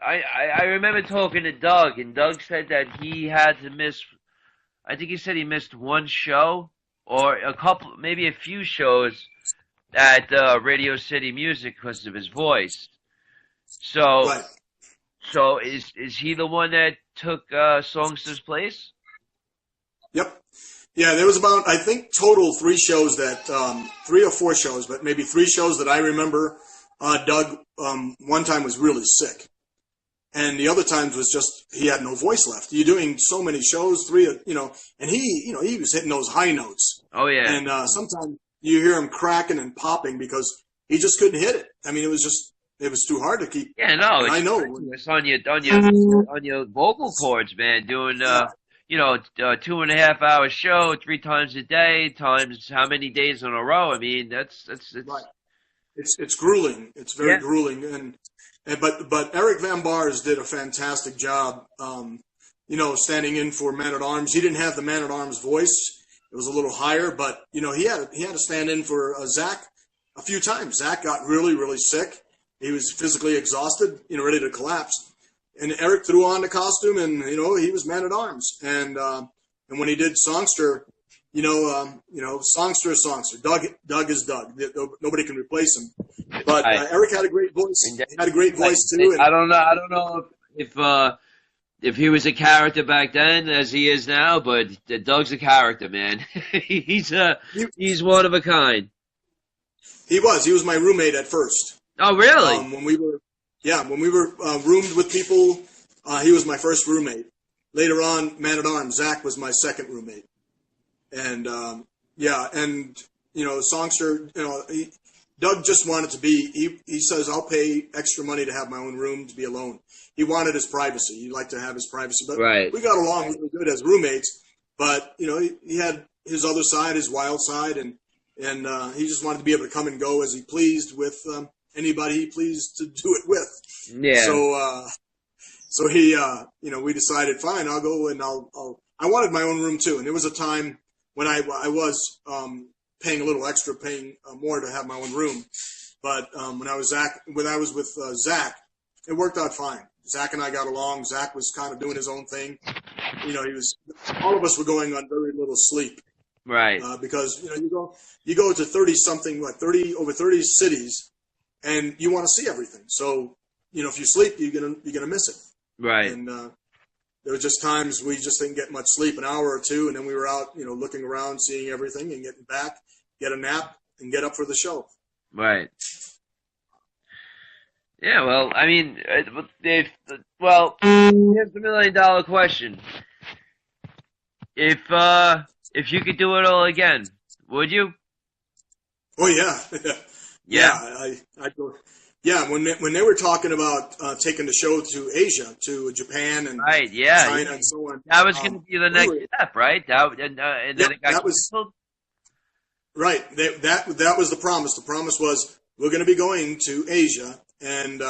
I remember talking to Doug, and Doug said that he had to miss, I think he said he missed one show or a couple, maybe a few shows at Radio City Music because of his voice. So is he the one that took Songster's place? Yep. Yeah, there was about, I think, total 3 shows that, 3 or 4 shows, but maybe 3 shows that I remember. Doug, one time was really sick. And the other times was just, he had no voice left. You're doing so many shows, 3, and he was hitting those high notes. Oh, yeah. And sometimes you hear him cracking and popping because he just couldn't hit it. I mean, it was too hard to keep. Yeah, no. I know. It's on your vocal cords, man, doing, 2.5 hour show 3 times a day times how many days in a row. I mean, that's right. It's grueling. It's very grueling. But Eric Van Bars did a fantastic job, standing in for Man-at-Arms. He didn't have the Man-at-Arms voice. It was a little higher, but, he had to stand in for Zach a few times. Zach got really, really sick. He was physically exhausted, ready to collapse. And Eric threw on the costume, and, he was Man-at-Arms. And when he did Songster, Songster is Songster. Doug is Doug. Nobody can replace him. But Eric had a great voice. He had a great voice too. I don't know if he was a character back then as he is now, but Doug's a character, man. he's one of a kind. He was my roommate at first. Oh, really? When we were roomed with people, he was my first roommate. Later on, Man-at-Arms, Zach was my second roommate. And, Songster, Doug just wanted to be, he says, I'll pay extra money to have my own room, to be alone. He wanted his privacy. He liked to have his privacy. But we got along really good as roommates. But, he had his other side, his wild side, and he just wanted to be able to come and go as he pleased with anybody he pleased to do it with. Yeah. So he, we decided, fine, I'll go and I wanted my own room too. And there was a time when I was paying a little extra, paying more to have my own room. But when I was with Zach, it worked out fine. Zach and I got along. Zach was kind of doing his own thing. All of us were going on very little sleep. Right. Because, you go to 30 cities, and you want to see everything. So, if you sleep, you're gonna miss it. Right. And there were just times we just didn't get much sleep, an hour or two, and then we were out, looking around, seeing everything, and getting back, get a nap, and get up for the show. Right. Yeah. Well, I mean, here's the $1 million question. If you could do it all again, would you? Oh yeah. Yeah. I yeah, when they were talking about taking the show to Asia, to Japan and right, yeah, China and so on, that was going to be the next step, right? And then it got canceled. Right. That was the promise. The promise was we're going to be going to Asia, and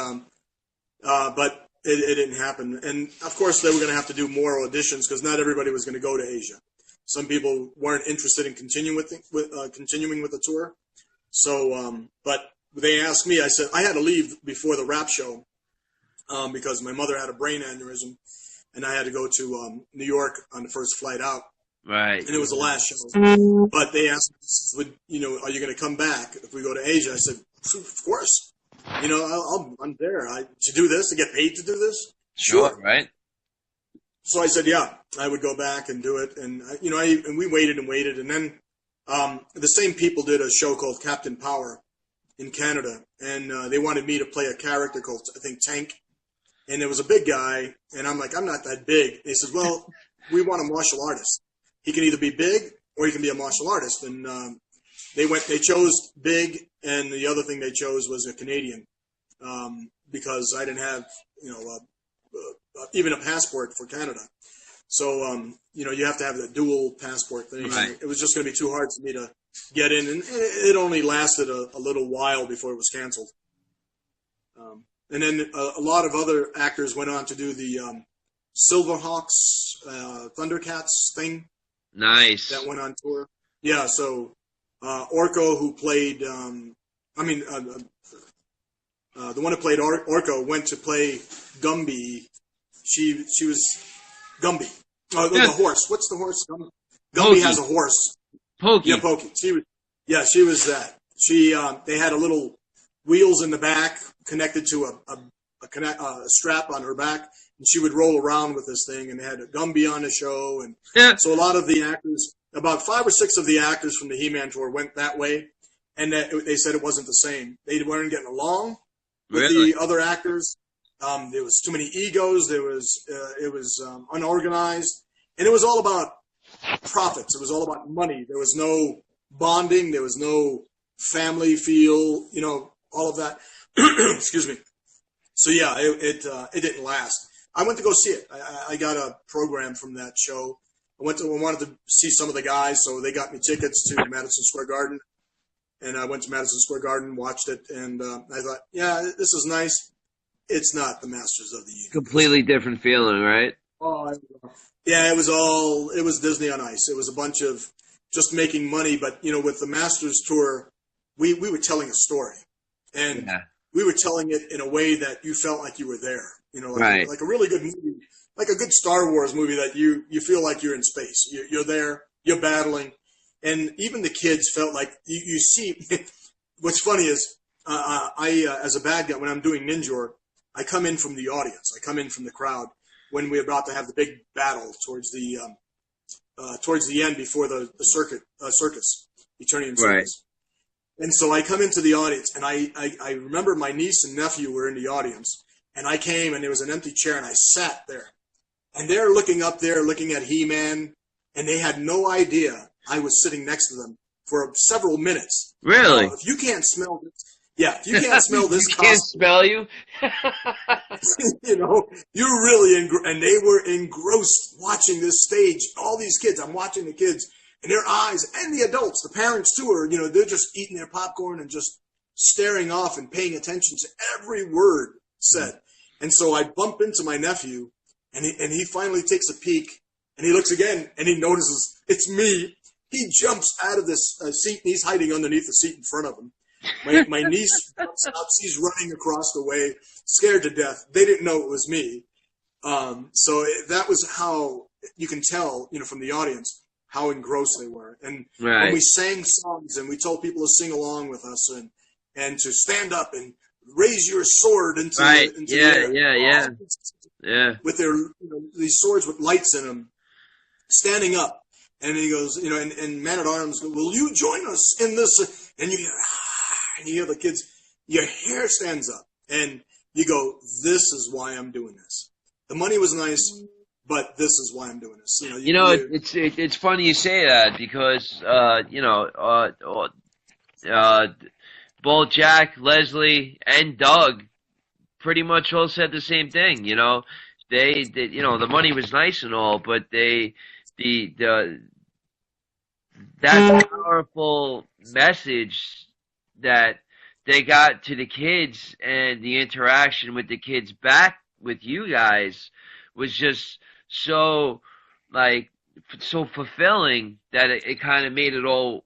but it didn't happen. And of course, they were going to have to do more auditions because not everybody was going to go to Asia. Some people weren't interested in continuing with the tour. So, but they asked me. I said I had to leave before the rap show because my mother had a brain aneurysm, and I had to go to New York on the first flight out. Right. And it was the last show. But they asked me, are you going to come back if we go to Asia? I said, of course. I'm there. To do this, to get paid to do this? Sure. Right. So I said, yeah, I would go back and do it. And, and we waited and waited. And then the same people did a show called Captain Power in Canada. And they wanted me to play a character called, I think, Tank. And there was a big guy. And I'm like, I'm not that big. They said, well, we want a martial artist. He can either be big or he can be a martial artist. And they chose big. And the other thing they chose was a Canadian because I didn't have, even a passport for Canada. So, you have to have the dual passport thing. Right. It was just going to be too hard for me to get in. And it only lasted a little while before it was canceled. And then a lot of other actors went on to do the Silverhawks, Thundercats thing. Nice. That went on tour. Yeah, so Orko, who played, the one who played Orko went to play Gumby. She was Gumby. The horse. What's the horse? Gumby has a horse. Pokey. Yeah, Pokey. She was that. They had a little wheels in the back connected to a strap on her back, and she would roll around with this thing. And they had a Gumby on the show, and so a lot of the actors, about 5 or 6 of the actors from the He-Man tour went that way, and they said it wasn't the same. They weren't getting along with the other actors. There was too many egos. It was unorganized, and it was all about profits. It was all about money. There was no bonding. There was no family feel. All of that. Excuse me. So yeah, it didn't last. I went to go see it. I got a program from that show. I wanted to see some of the guys, so they got me tickets to Madison Square Garden, and I went to Madison Square Garden, watched it, and I thought, yeah, this is nice. It's not the Masters of the Universe. Completely different feeling, right? Oh, yeah, it was Disney on Ice. It was a bunch of just making money, but with the Masters tour, we were telling a story, and we were telling it in a way that you felt like you were there. Like a really good movie, like a good Star Wars movie that you feel like you're in space. You're there, you're battling, and even the kids felt like you see. What's funny is I as a bad guy, when I'm doing Ninjor, I come in from the audience. I come in from the crowd when we're about to have the big battle towards the end before the circus, Eternian Circus. Right. And so I come into the audience, and I remember my niece and nephew were in the audience, and I came, and there was an empty chair, and I sat there. And they're looking up there, looking at He-Man, and they had no idea I was sitting next to them for several minutes. Really? If you can't smell this, if you can't smell this costume. Can't smell you? You're really and they were engrossed watching this stage. All these kids, I'm watching the kids, and their eyes, and the adults, the parents too, are, they're just eating their popcorn and just staring off and paying attention to every word said. And so I bump into my nephew, and he finally takes a peek, and he looks again, and he notices it's me. He jumps out of this seat, and he's hiding underneath the seat in front of him. My niece stops. He's running across the way, scared to death. They didn't know it was me. So that was how you can tell, from the audience, how engrossed they were. And when we sang songs and we told people to sing along with us and to stand up and raise your sword into the air. Yeah. With their, these swords with lights in them, standing up. And he goes, and Man-at-Arms go, will you join us in this? And you hear the kids, your hair stands up. And you go, this is why I'm doing this. The money was nice, but this is why I'm doing this. It's funny you say that because, both Jack, Leslie, and Doug pretty much all said the same thing. They the money was nice and all, but that powerful message that they got to the kids and the interaction with the kids back with you guys was just so fulfilling that it kind of made it all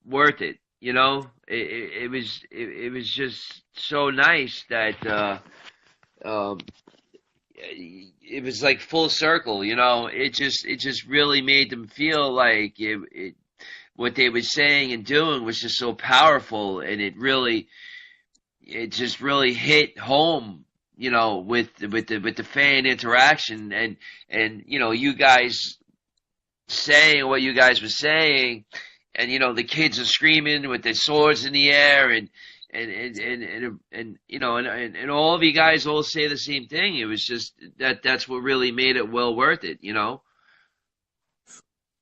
worth it. It was just so nice that it was like full circle. It just really made them feel like what they were saying and doing was just so powerful, and it just really hit home, with the fan interaction and you guys saying what you guys were saying, and the kids are screaming with their swords in the air, and all of you guys all say the same thing. It was just that's what really made it well worth it.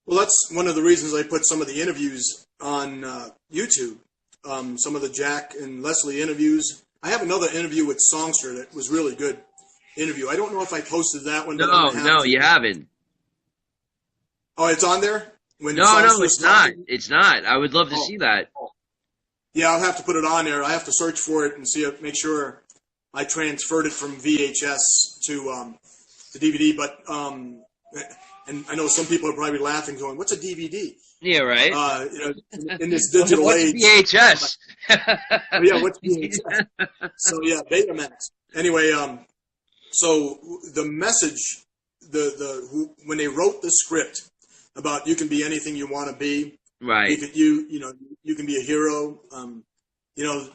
Well, that's one of the reasons I put some of the interviews on YouTube. Some of the Jack and Leslie interviews. I have another interview with Songster that was really good interview. I don't know if I posted that one. No, you haven't. Oh, it's on there? No, it's not. It's not. I would love to see that. Yeah, I'll have to put it on there. I have to search for it and make sure I transferred it from VHS to DVD. But and I know some people are probably laughing, going, "What's a DVD?" Yeah, right. In this digital age. VHS? Yeah, what's VHS? So yeah, Betamax. Anyway, so the message, when they wrote the script about you can be anything you want to be, right? You can be a hero.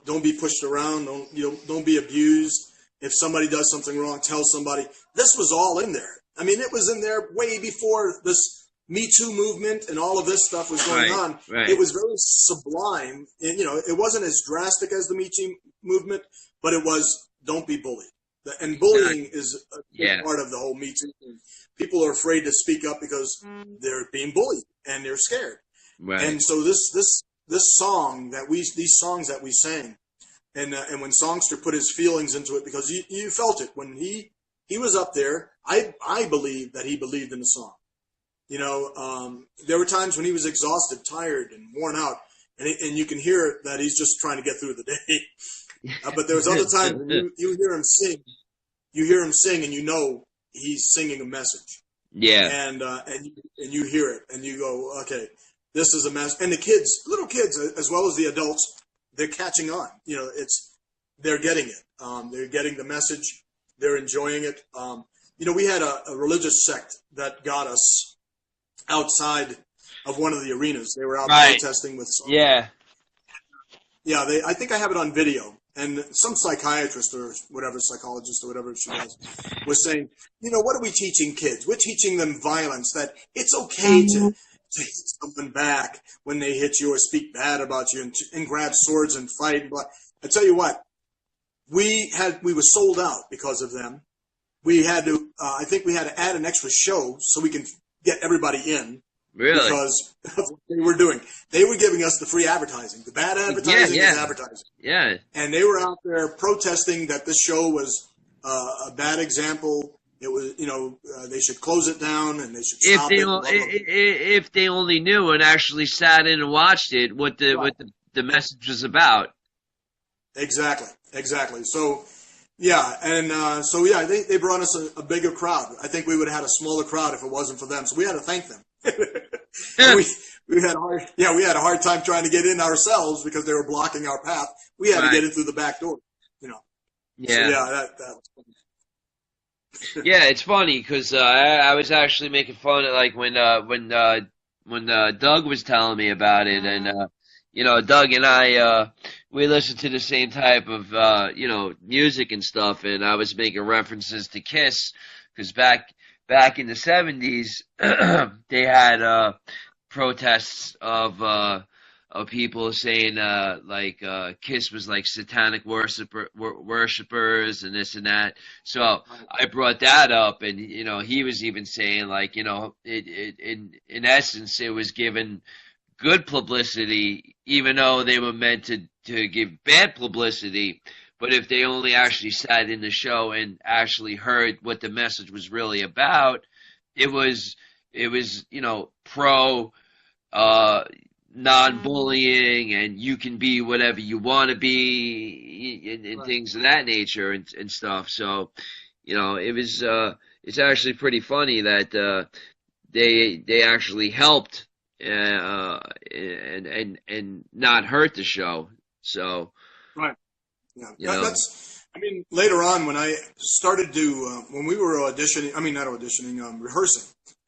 Don't be pushed around. Don't be abused. If somebody does something wrong, tell somebody. This was all in there. I mean, it was in there way before this Me Too movement and all of this stuff was going on. Right. It was very sublime. And, it wasn't as drastic as the Me Too movement, but it was don't be bullied. And bullying is a big part of the whole Me Too thing. People are afraid to speak up because they're being bullied and they're scared. Right. And so these songs that we sang, and when Songster put his feelings into it, because you felt it when he was up there. I believe that he believed in the song. There were times when he was exhausted, tired, and worn out, and you can hear that he's just trying to get through the day. But there was other times when you hear him sing. You hear him sing, and he's singing a message. Yeah. And you hear it, and you go, okay, this is a message. And the kids, little kids, as well as the adults, they're catching on. They're getting it. They're getting the message. They're enjoying it. We had a religious sect that got us outside of one of the arenas. They were out protesting with some. Yeah. Yeah, I think I have it on video. And some psychiatrist or whatever, psychologist or whatever she was saying, what are we teaching kids? We're teaching them violence, that it's okay to hit someone back when they hit you or speak bad about you and grab swords and fight. But I tell you what, we were sold out because of them. We had to, I think we had to add an extra show so we can get everybody in. Really? Because of what they were doing. They were giving us the free advertising. The bad advertising is advertising. Yeah. And they were out there protesting that this show was a bad example It was, they should close it down and they should stop it. If they only knew and actually sat in and watched it, what the message was about. Exactly. So, yeah, and they brought us a bigger crowd. I think we would have had a smaller crowd if it wasn't for them. So we had to thank them. we had a hard time trying to get in ourselves because they were blocking our path. We had to get in through the back door. Yeah. So, that was funny. Yeah, it's funny because I was actually making fun of like when Doug was telling me about it, and Doug and I we listened to the same type of music and stuff, and I was making references to Kiss because back in the 70s they had protests of people saying Kiss was like satanic worshippers and this and that. So I brought that up, and he was even saying like in essence it was given good publicity, even though they were meant to give bad publicity. But if they only actually sat in the show and actually heard what the message was really about, it was pro non-bullying, and you can be whatever you want to be, and things of that nature and stuff. So, it's actually pretty funny that they actually helped and not hurt the show. So, right, yeah, later on when I started when we were rehearsing,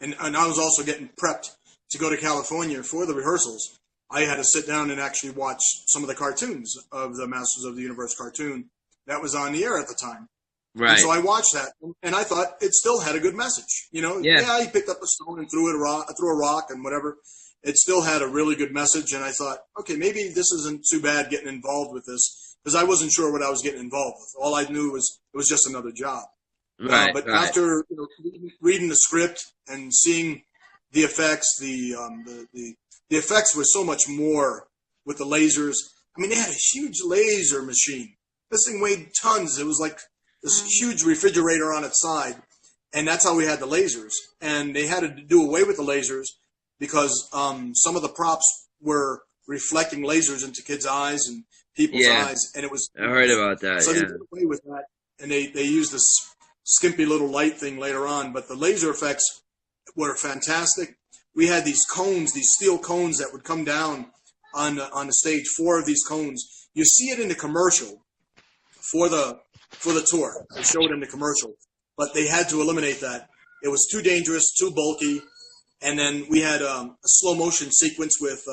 and I was also getting prepped to go to California for the rehearsals, I had to sit down and actually watch some of the cartoons of the Masters of the Universe cartoon that was on the air at the time. Right. And so I watched that, and I thought it still had a good message. Yeah, he picked up a stone and threw a rock and whatever. It still had a really good message, and I thought, okay, maybe this isn't too bad getting involved with this, because I wasn't sure what I was getting involved with. All I knew was it was just another job. Right. But after reading the script and seeing the effects, the effects were so much more with the lasers. I mean, they had a huge laser machine. This thing weighed tons. It was like this huge refrigerator on its side, and that's how we had the lasers. And they had to do away with the lasers because some of the props were reflecting lasers into kids' eyes and people's eyes, and it was. I heard about that. So they did away with that, and they used this skimpy little light thing later on. But the laser effects were fantastic. We had these cones, these steel cones that would come down on the stage. 4 of these cones. You see it in the commercial for the tour. They showed it in the commercial, but they had to eliminate that. It was too dangerous, too bulky. And then we had a slow motion sequence with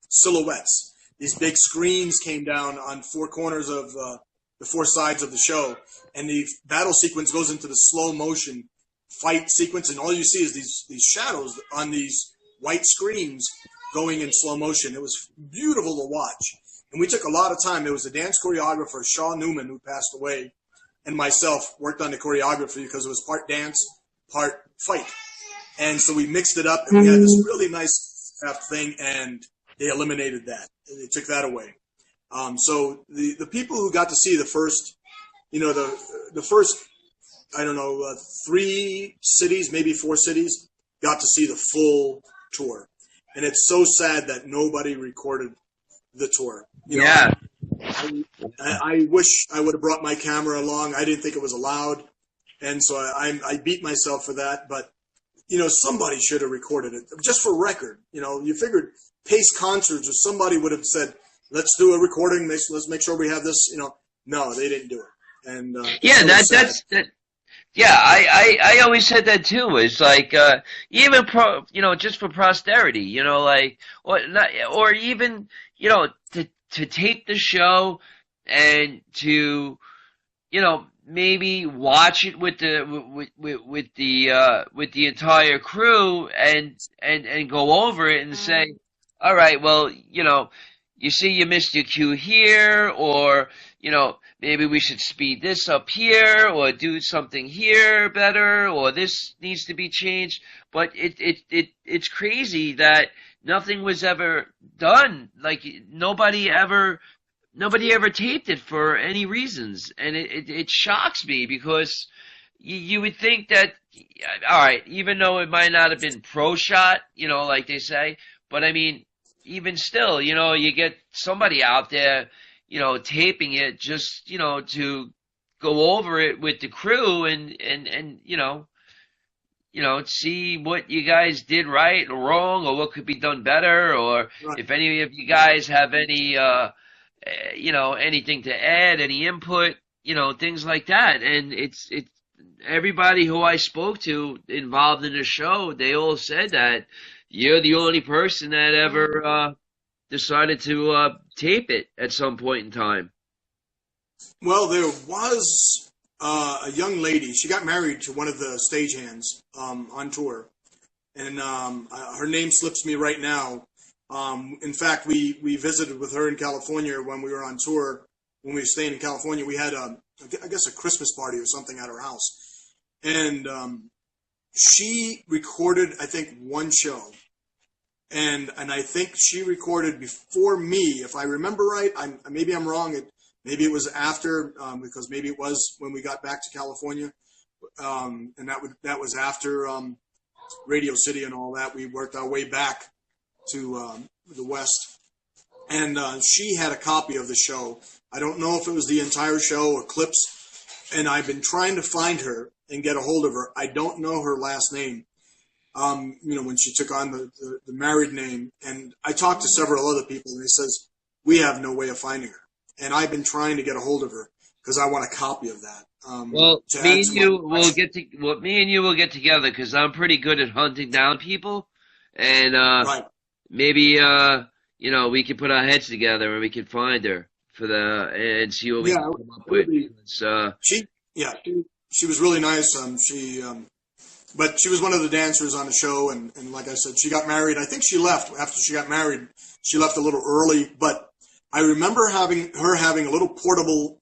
silhouettes. These big screens came down on 4 corners of the 4 sides of the show, and the battle sequence goes into the slow motion fight sequence, and all you see is these shadows on these white screens going in slow motion. It was beautiful to watch, and we took a lot of time. There was a dance choreographer, Shaw Newman, who passed away, and myself worked on the choreography because it was part dance, part fight, and so we mixed it up, and we had this really nice thing, and they eliminated that. They took that away. So the people who got to see the first, the first, I don't know, 3 cities, maybe 4 cities, got to see the full tour. And it's so sad that nobody recorded the tour. I wish I would have brought my camera along. I didn't think it was allowed. And so I beat myself for that. But, somebody should have recorded it just for record. You figured Pace Concerts or somebody would have said, let's do a recording. Let's make sure we have this, No, they didn't do it. And I always said that too. It's like even just for posterity, or even to tape the show and to maybe watch it with the entire crew and go over it and say, all right, well, you see you missed your cue here, or maybe we should speed this up here, or do something here better, or this needs to be changed. But it's crazy that nothing was ever done. Like nobody ever taped it for any reasons, and it shocks me because you would think that, all right, even though it might not have been pro shot, like they say, but I mean, even still, you get somebody out there, taping it just, to go over it with the crew and see what you guys did right or wrong, or what could be done better, or Right. if any of you guys have any, anything to add, any input, things like that. And it's everybody who I spoke to involved in the show, they all said that you're the only person that ever decided to tape it at some point in time. Well, there was a young lady. She got married to one of the stagehands on tour, and her name slips me right now. In fact, we visited with her in California when we were on tour. When we were staying in California, we had I guess a Christmas party or something at her house, and she recorded, I think, one show, and I think she recorded before me, if I remember right. Maybe I'm wrong. Maybe it was after, because maybe it was when we got back to California, and that was after Radio City and all that. We worked our way back to the West, and she had a copy of the show. I don't know if it was the entire show or clips, and I've been trying to find her and get a hold of her. I don't know her last name. When she took on the married name, and I talked to several other people, and they says we have no way of finding her. And I've been trying to get a hold of her because I want a copy of that. Well, me and you will get together because I'm pretty good at hunting down people, and Right. maybe we could put our heads together and we could find her and see what we can come up with. She was really nice. But she was one of the dancers on the show, and like I said, she got married. I think she left after she got married. She left a little early, but I remember having a little portable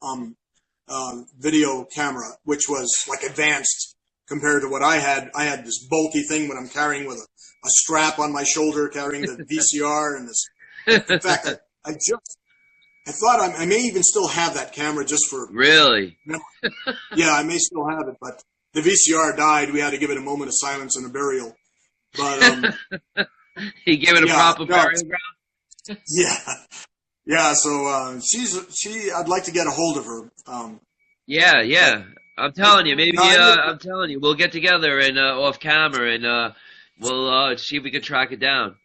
video camera, which was like advanced compared to what I had. I had this bulky thing when I'm carrying with a strap on my shoulder, carrying the VCR and this. In fact, I thought I may even still have that camera just for really. Yeah, I may still have it, but the VCR died. We had to give it a moment of silence and a burial. But you give it a proper burial ground. Yeah. So I'd like to get a hold of her. Yeah. I'm telling you, I'm telling you, we'll get together and off camera and we'll see if we can track it down.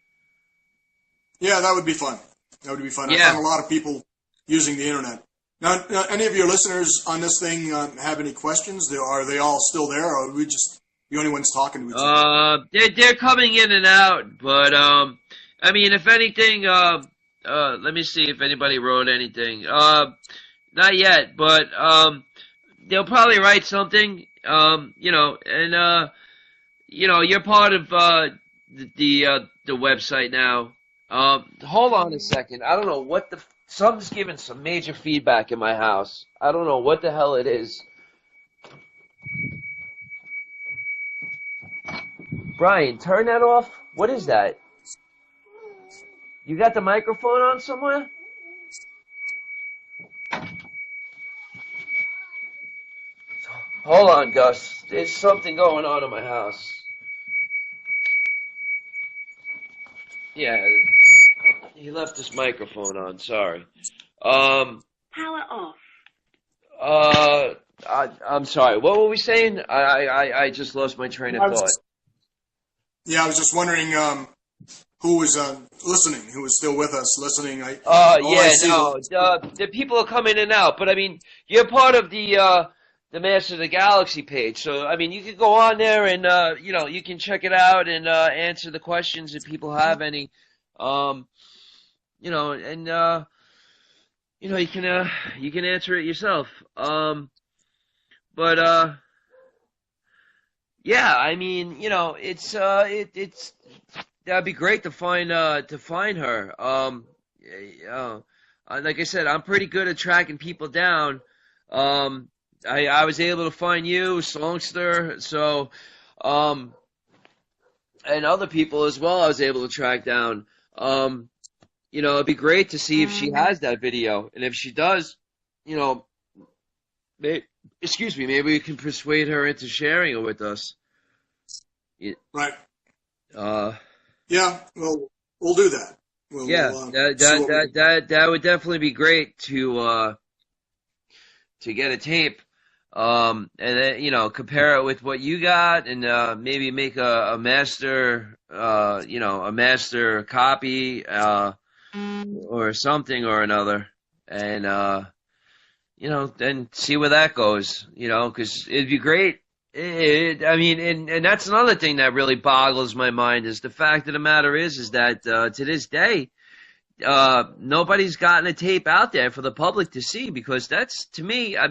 Yeah, that would be fun. Yeah. I found a lot of people using the internet. Now, any of your listeners on this thing have any questions? Are they all still there, or are we just the only ones talking to each other? They're coming in and out, but I mean, if anything, let me see if anybody wrote anything. Not yet, but they'll probably write something. And you're part of the website now. Hold on a second. I don't know what something's giving some major feedback in my house. I don't know what the hell it is. Brian, turn that off. What is that? You got the microphone on somewhere? Hold on, Gus. There's something going on in my house. Yeah, he left his microphone on. Sorry. Power off. I'm sorry. What were we saying? I just lost my train of thought. I was just wondering who was listening, who was still with us listening. The people are coming in and out, but I mean, you're part of the Master of the Galaxy page, so I mean, you can go on there and you can check it out and answer the questions if people have any, you can answer it yourself. Yeah, I mean, it's that'd be great to find her. Like I said, I'm pretty good at tracking people down. I was able to find you, Songster, so and other people as well I was able to track down. It'd be great to see if she has that video, and if she does, excuse me, maybe we can persuade her into sharing it with us. Right. Uh, Yeah. Well, we'll do that. yeah, We'll that see that what we that can. that that would definitely be great to get a tape, and then compare it with what you got, and maybe make a master, a master copy, or something or another, and then see where that goes, because it'd be great. I mean, and that's another thing that really boggles my mind is the fact of the matter is that to this day, nobody's gotten a tape out there for the public to see because that's to me. I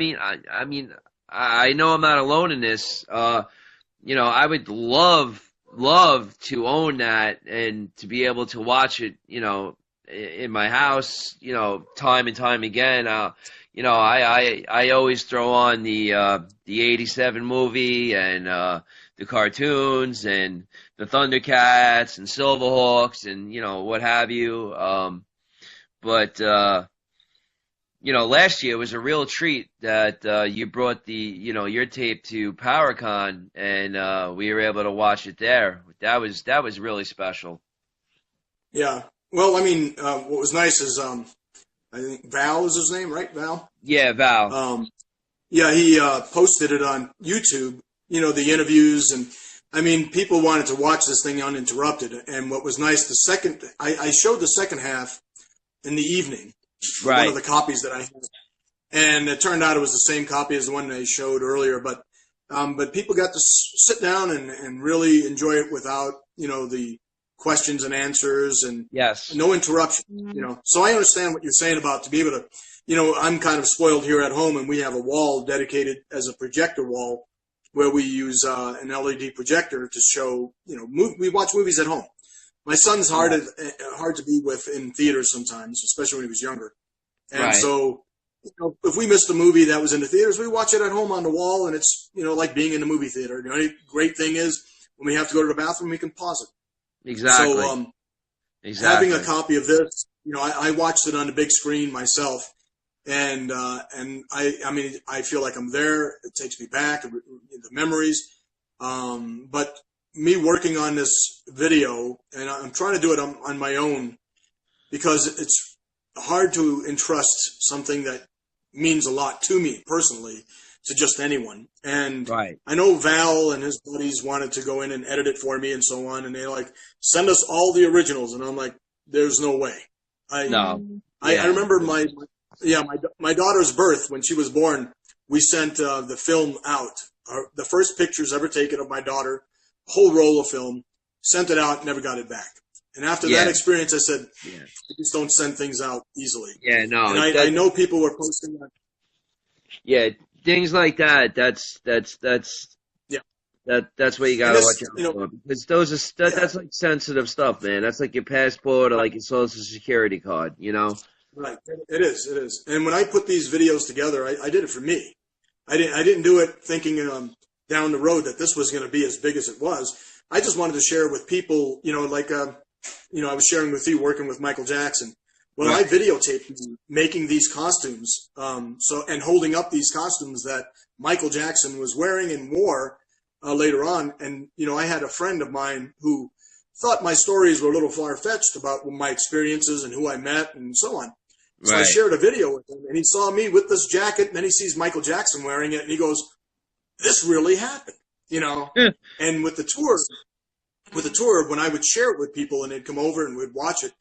know I'm not alone in this. I would love to own that and to be able to watch it. In my house. Time and time again. I always throw on the '87 movie and the cartoons and the Thundercats and Silverhawks and what have you. But last year was a real treat that you brought your tape to PowerCon and we were able to watch it there. That was really special. Yeah. Well, I mean, what was nice is I think Val is his name, right? Val. Yeah, Val. Yeah, he posted it on YouTube. The interviews, and I mean, people wanted to watch this thing uninterrupted. And what was nice, I showed the second half in the evening, Right. one of the copies that I had, and it turned out it was the same copy as the one they showed earlier. But people got to sit down and really enjoy it without the questions and answers and Yes. no interruption. So I understand what you're saying about to be able to. I'm kind of spoiled here at home, and we have a wall dedicated as a projector wall where we use an LED projector to show. We watch movies at home. My son's hard to be with in theaters sometimes, especially when he was younger. And Right. so, if we missed a movie that was in the theaters, we watch it at home on the wall, and it's like being in the movie theater. The only great thing is when we have to go to the bathroom, we can pause it. Exactly. So, exactly. having a copy of this, I watched it on the big screen myself, and I feel like I'm there. It takes me back, the memories. But me working on this video, and I'm trying to do it on my own because it's hard to entrust something that means a lot to me personally to just anyone. And Right. I know Val and his buddies wanted to go in and edit it for me and so on, and they send us all the originals, and I'm like, there's no way. No. I remember my daughter's birth when she was born. We sent the film out, the first pictures ever taken of my daughter, whole roll of film, sent it out, never got it back. And after that experience, I said, just don't send things out easily. Yeah, no. And I know people were posting that. Yeah, things like that. That's what you gotta watch out for because that's like sensitive stuff, man. That's like your passport or like your social security card, Right. It is. And when I put these videos together, I did it for me. I didn't do it thinking down the road that this was going to be as big as it was. I just wanted to share it with people, I was sharing with you working with Michael Jackson. Well, I videotaped making these costumes, and holding up these costumes that Michael Jackson was wearing and wore later on. And, I had a friend of mine who thought my stories were a little far-fetched about my experiences and who I met and so on. So I shared a video with him, and he saw me with this jacket, and then he sees Michael Jackson wearing it, and he goes, this really happened, And with the tour, when I would share it with people and they'd come over and we'd watch it,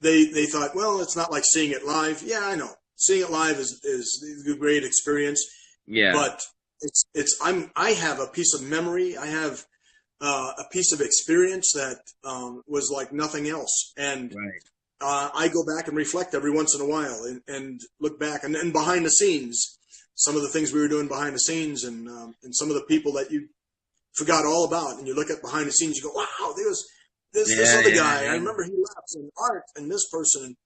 they thought, well, it's not like seeing it live. Yeah, I know. Seeing it live is a great experience. Yeah. But I have a piece of memory. I have a piece of experience that was like nothing else. And I go back and reflect every once in a while and look back and behind the scenes, some of the things we were doing behind the scenes and some of the people that you forgot all about. And you look at behind the scenes, you go, wow, there's this other guy. I remember he left, and Art and this person.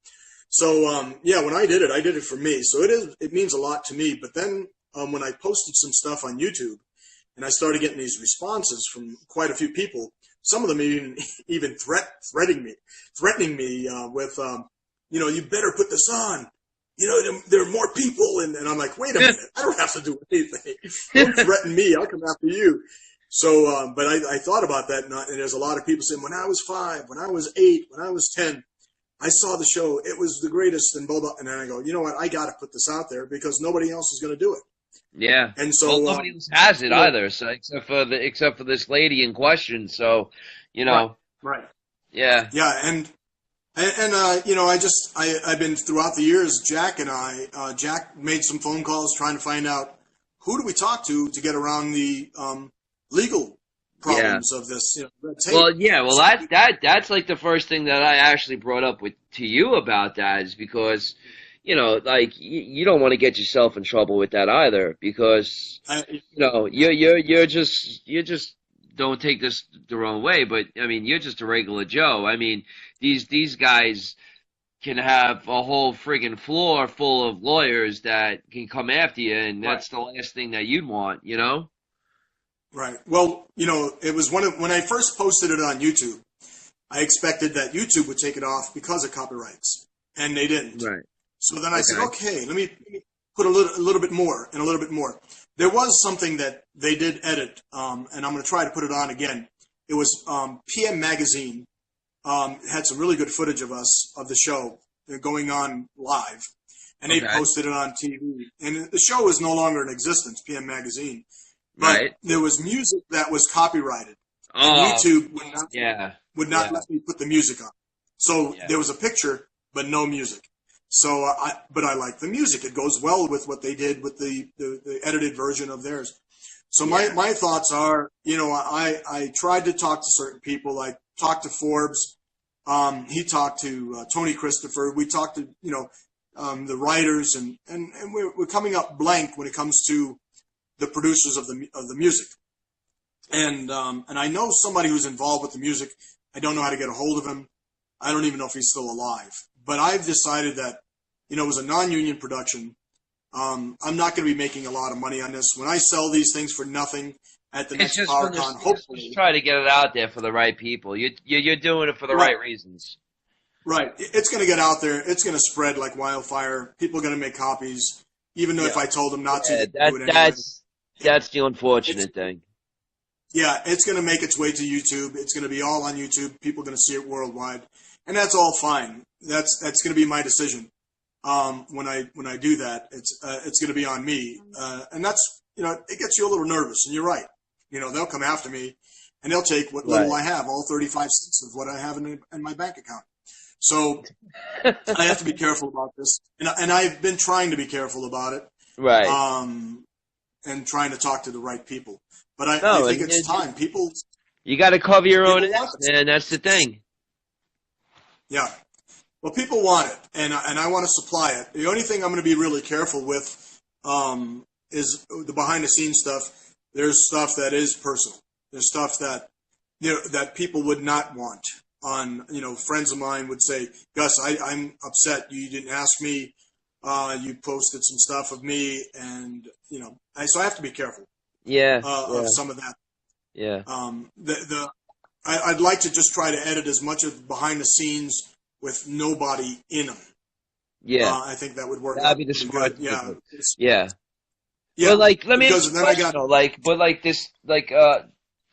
So, when I did it for me. So it means a lot to me. But then when I posted some stuff on YouTube and I started getting these responses from quite a few people, some of them even threatening me with, you better put this on. there are more people. And I'm like, wait a minute, I don't have to do anything. Don't threaten me. I'll come after you. So, but I thought about that. And there's a lot of people saying, when I was 5, when I was 8, when I was 10, I saw the show. It was the greatest. And blah, blah. And then I go, you know what? I got to put this out there because nobody else is going to do it. Yeah. And so nobody else has it either. So except for this lady in question. So, Right. Yeah. Yeah. And I've been throughout the years, Jack made some phone calls trying to find out who do we talk to get around the legal problems of this. Red tape. Well, yeah. Well, that's like the first thing that I actually brought up to you about that is because, like you don't want to get yourself in trouble with that either because, you're just don't take this the wrong way, but I mean, you're just a regular Joe. I mean, these guys can have a whole friggin' floor full of lawyers that can come after you, and that's the last thing that you'd want, Right. Well, it was when I first posted it on YouTube, I expected that YouTube would take it off because of copyrights, and they didn't. Right. So then I said, okay, let me put a little bit more and a little bit more. There was something that they did edit, and I'm going to try to put it on again. It was PM Magazine had some really good footage of us, of the show, going on live, and they posted it on TV. And the show is no longer in existence, PM Magazine. But there was music that was copyrighted. And YouTube would not let me put the music on. So there was a picture, but no music. So, but I like the music. It goes well with what they did with the edited version of theirs. So my thoughts are, I tried to talk to certain people. I talked to Forbes. He talked to Tony Christopher. We talked to, the writers, and we're coming up blank when it comes to the producers of the music. And I know somebody who's involved with the music. I don't know how to get a hold of him. I don't even know if he's still alive. But I've decided that, it was a non-union production. I'm not going to be making a lot of money on this. When I sell these things for nothing at the next PowerCon, hopefully, just try to get it out there for the right people. You're doing it for the right reasons. Right. It's going to get out there. It's going to spread like wildfire. People are going to make copies, even though if I told them not to do it anyway. That's the unfortunate thing. Yeah, it's going to make its way to YouTube. It's going to be all on YouTube. People are going to see it worldwide, and that's all fine. That's going to be my decision. When I do that, it's going to be on me, and that's it gets you a little nervous. And you're right. They'll come after me, and they'll take what little I have, all 35 cents of what I have in my bank account. So I have to be careful about this, and I've been trying to be careful about it. Right. And trying to talk to the right people. But I think it's time. You got to cover your own ass, man. That's the thing. Yeah. Well, people want it, and I want to supply it. The only thing I'm going to be really careful with is the behind-the-scenes stuff. There's stuff that is personal. There's stuff that that people would not want. Friends of mine would say, Gus, I'm upset. You didn't ask me. You posted some stuff of me, and so I have to be careful. Of some of that. Yeah. I'd like to just try to edit as much of behind the scenes with nobody in them. Yeah. I think that would work. That'd be the smart. Yeah. Yeah. Yeah. But let me ask you a question,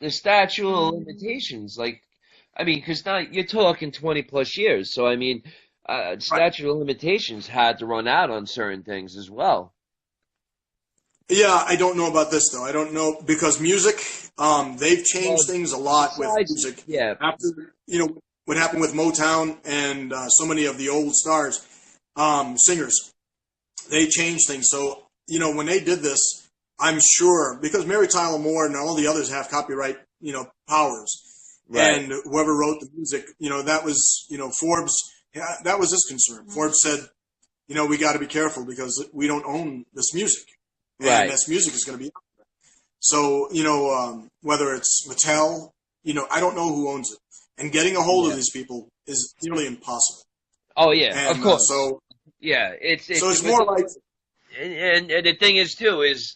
the statute of limitations, because now you're talking 20 plus years. So, statute of limitations had to run out on certain things as well. Yeah, I don't know about this, though. I don't know, because music, they've changed things a lot with music. Yeah. After, what happened with Motown and so many of the old stars, singers, they changed things. So, when they did this, I'm sure, because Mary Tyler Moore and all the others have copyright, powers. Right. And whoever wrote the music, that was, Forbes, that was his concern. Forbes said, we got to be careful because we don't own this music. And this music is going to be out there. So, whether it's Mattel, I don't know who owns it. And getting a hold of these people is nearly impossible. Oh, yeah, and, of course. It's more like... And the thing is, too, is,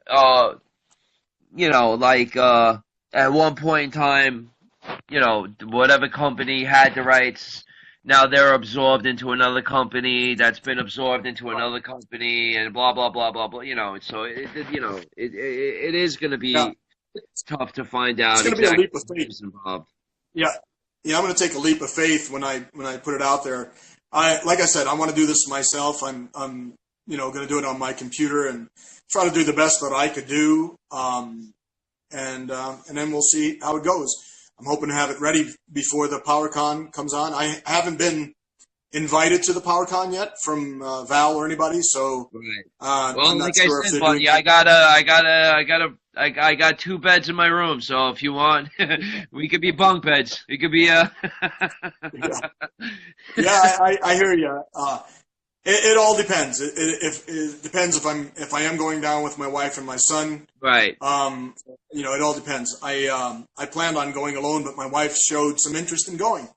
at one point in time, whatever company had the rights, now they're absorbed into another company that's been absorbed into another company and blah blah blah blah blah. So it is going to Yeah, be tough to find it's out going to be a exactly leap of faith. who's involved. Yeah, yeah, I'm going to take a leap of faith when I put it out there. Like I said, I want to do this myself. I'm going to do it on my computer and try to do the best that I could do. And then we'll see how it goes. I'm hoping to have it ready before the PowerCon comes on. I haven't been invited to the PowerCon yet from Val or anybody, so Right. Well, I'm not like sure I if said, they're doing. buddy, I got 2 beds in my room, so if you want, we could be bunk beds. We could be Yeah, I hear you. It all depends. It depends if I am going down with my wife and my son. Right. It all depends. I planned on going alone, but my wife showed some interest in going.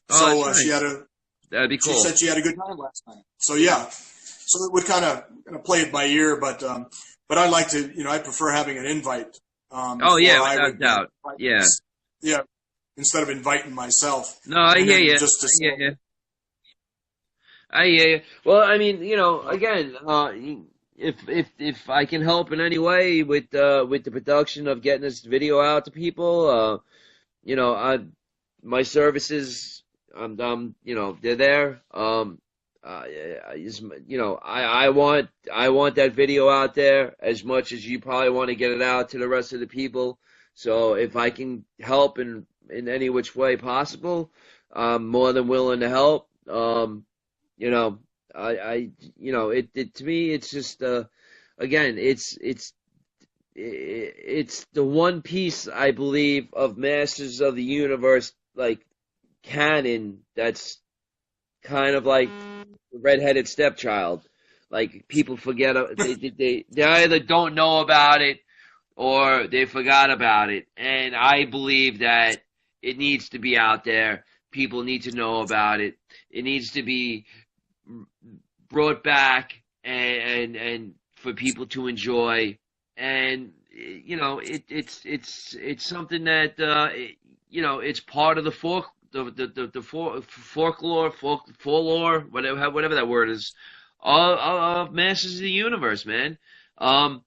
Oh, So that's she nice. had That'd be she cool. said she had a good time last time. So yeah, so it would kind of play it by ear, but I like to, I prefer having an invite. Oh yeah, Before I without would doubt. Yeah. yeah, instead of inviting myself. No, I And hear then you. just to I see. hear you. I hear you. Well, I mean, again, if I can help in any way with the production of getting this video out to people, I my services, they're there. I want that video out there as much as you probably want to get it out to the rest of the people. So if I can help in any which way possible, I'm more than willing to help. You know, it to me, it's just, again, it's the one piece I believe of Masters of the Universe, like canon, that's kind of like the redheaded stepchild. Like people forget, they either don't know about it or they forgot about it. And I believe that it needs to be out there. People need to know about it. It needs to be brought back and for people to enjoy. And it's something that it's part of the folklore, whatever that word is, of Masters of the Universe, man. Yeah,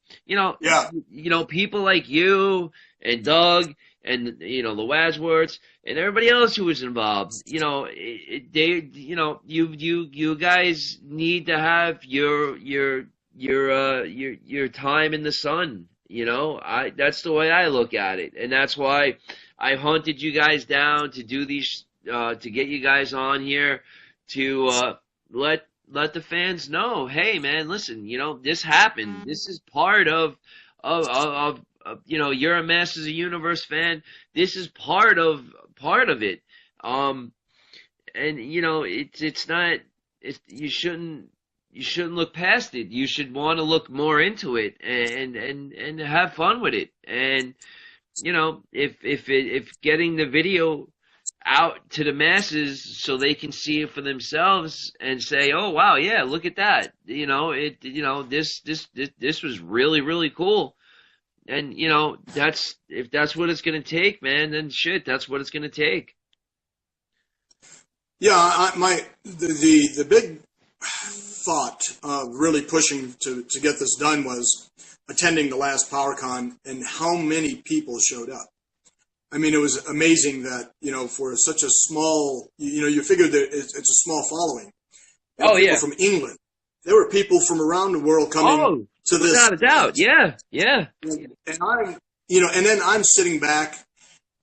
People like you and Doug and the Wadsworths and everybody else who was involved. You guys need to have your time in the sun. That's the way I look at it, and that's why I hunted you guys down to do these, to get you guys on here to let the fans know, hey man, listen, this happened. This is part of you're a Masters of the Universe fan. This is part of it. And it's not. You shouldn't look past it. You should want to look more into it and have fun with it. And if getting the video out to the masses so they can see it for themselves and say, oh wow, yeah, look at that. This was really, really cool. And if that's what it's gonna take, man, then shit, that's what it's gonna take. yeah. The big thought of really pushing to get this done was attending the last PowerCon and how many people showed up. I mean, it was amazing that, for such a small, you figured that it's a small following. There were Oh people yeah. from England. There were people from around the world coming Oh, to this. without a doubt. Yeah. And and then I'm sitting back,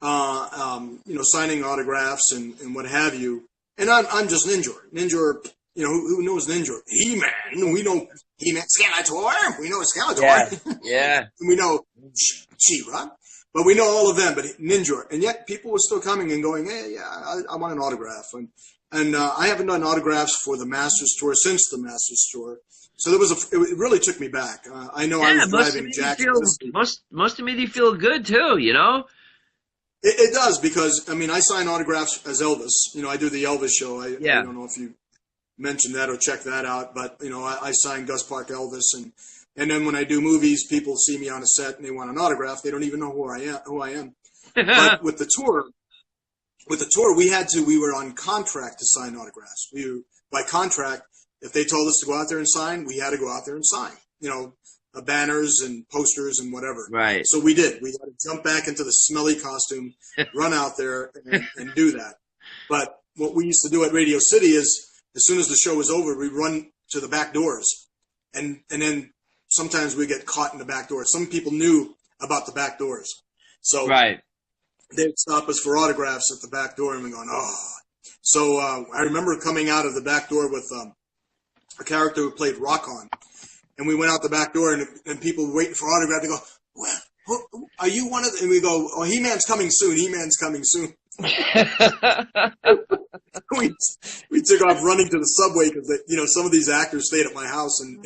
signing autographs and what have you. And I'm just Ninjor. Ninjor, who knows Ninjor? He-Man. We know He-Man. Skeletor. We know Skeletor. Yeah. We know She-Ra. But we know all of them, but Ninjor. And yet people were still coming and going, hey, yeah, I want an autograph. And I haven't done autographs for the Masters Tour since the Masters Tour. So it really took me back. I know I was driving Jack. Must have made you feel good too, It does, because, I sign autographs as Elvis. I do the Elvis show. I don't know if you mentioned that or checked that out, but, I sign Gus Parks Elvis. And then when I do movies, people see me on a set and they want an autograph. They don't even know who I am. But with the tour, with the tour, we were on contract to sign autographs. By contract, if they told us to go out there and sign, we had to go out there and sign, banners and posters and whatever. Right. So we did. We had to jump back into the smelly costume, run out there and do that. But what we used to do at Radio City is, as soon as the show was over, we'd run to the back doors. And then sometimes we get caught in the back doors. Some people knew about the back doors. So Right. they'd stop us for autographs at the back door, and we're going, oh. So I remember coming out of the back door with a character who played Rock-On. And we went out the back door, and people were waiting for autograph. They go, well, are you one of the? And we go, oh, He-Man's coming soon. He-Man's coming soon. we took off running to the subway because some of these actors stayed at my house in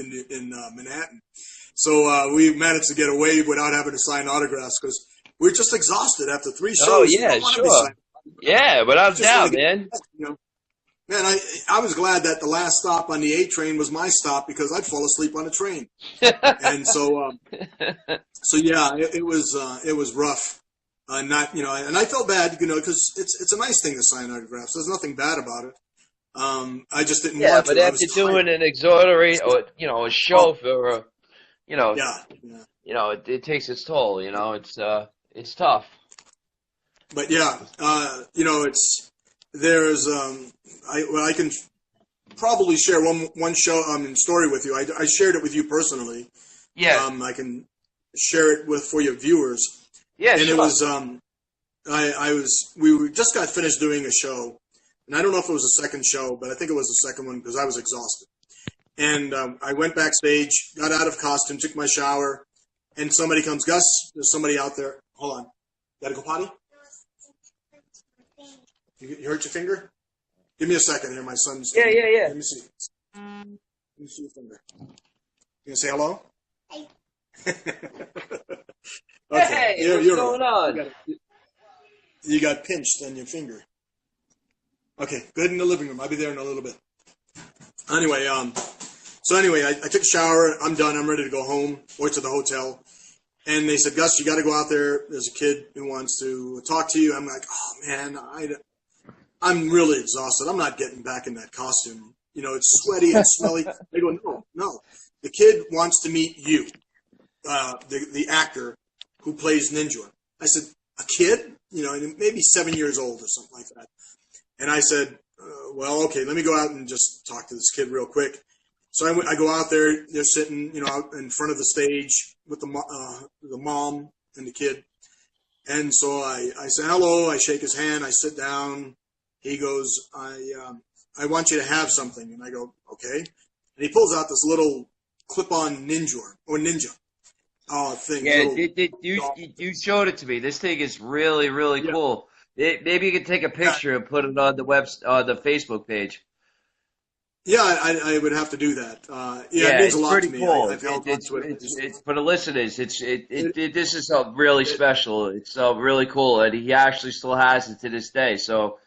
Manhattan. So we managed to get away without having to sign autographs because we're just exhausted after 3 shows. Oh, yeah, sure. Yeah, without doubt, man. Man, I was glad that the last stop on the A train was my stop because I'd fall asleep on the train. And so yeah, it was rough. And I felt bad, because it's a nice thing to sign autographs. There's nothing bad about it. I just didn't want to. Yeah, but after doing an exhoratory or a show for it takes its toll. It's tough. But yeah, I can probably share one story with you. I shared it with you personally. Yeah. I can share it for your viewers. Yeah, and sure. It was we just got finished doing a show, and I don't know if it was a second show, but I think it was the second one because I was exhausted. And I went backstage, got out of costume, took my shower, and somebody comes, Gus, there's somebody out there. Hold on, gotta go potty? You hurt your finger? Give me a second here, my son's. Yeah. Let me see. Let me see your finger. You gonna say hello? Hey. Okay. Hey, what's going on? You got pinched on your finger. Okay, go ahead in the living room. I'll be there in a little bit. Anyway, I took a shower. I'm done. I'm ready to go home or to the hotel. And they said, Gus, you got to go out there. There's a kid who wants to talk to you. I'm like, oh, man, I'm really exhausted. I'm not getting back in that costume. It's sweaty and smelly. They go, no. The kid wants to meet you, the actor who plays Ninjor. I said, a kid? Maybe 7 years old or something like that. And I said, well, okay, let me go out and just talk to this kid real quick. So I go out there. They're sitting, out in front of the stage with the mom and the kid. And so I say hello. I shake his hand. I sit down. He goes, I want you to have something. And I go, okay. And he pulls out this little clip-on Ninjor or Ninja thing. Yeah, you showed it to me. This thing is really, really cool. Maybe you could take a picture and put it on the the Facebook page. Yeah, I would have to do that. It means a lot to me. Cool. I've held on to it. It's for the listeners. This is really special. It's really cool, and he actually still has it to this day. So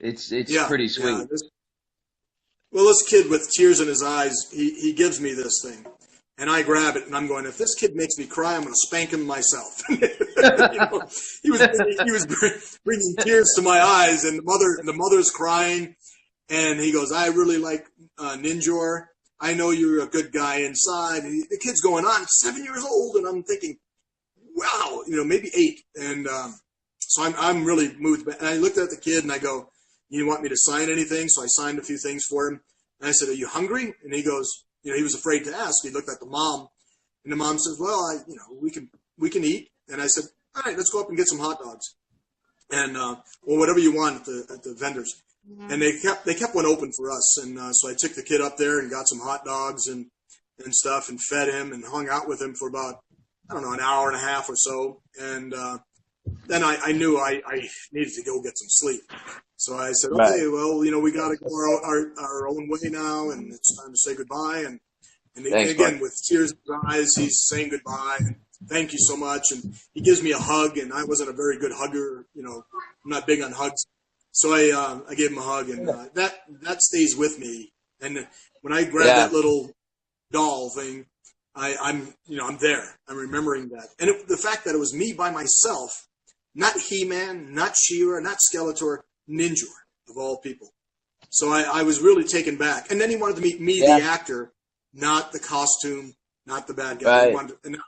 it's pretty sweet. Yeah. This kid with tears in his eyes, he gives me this thing, and I grab it, and I'm going, if this kid makes me cry, I'm going to spank him myself. He was bringing tears to my eyes, and the mother's crying. And he goes, I really like Ninjor. I know you're a good guy inside. And the kid's going on, 7 years old, and I'm thinking, wow, maybe 8. And so I'm really moved. And I looked at the kid, and I go, you want me to sign anything? So I signed a few things for him. And I said, are you hungry? And he goes, he was afraid to ask. He looked at the mom, and the mom says, well, we can eat. And I said, all right, let's go up and get some hot dogs, and or whatever you want at the vendors. And they kept one open for us, and so I took the kid up there and got some hot dogs and stuff, and fed him and hung out with him for about, I don't know, an hour and a half or so. And then I knew I needed to go get some sleep. So I said, okay, well, we got to go our own way now, and it's time to say goodbye. And Thanks, again, Mark. with tears in his eyes, he's saying goodbye. And thank you so much. And he gives me a hug, and I wasn't a very good hugger. I'm not big on hugs. So I gave him a hug, and that stays with me. And when I grab that little doll thing, I'm there. I'm remembering that. And the fact that it was me by myself not He-Man, not She-Ra, not Skeletor, Ninjor, of all people. So I was really taken back. And then he wanted to meet me, the actor, not the costume, not the bad guy. Right. And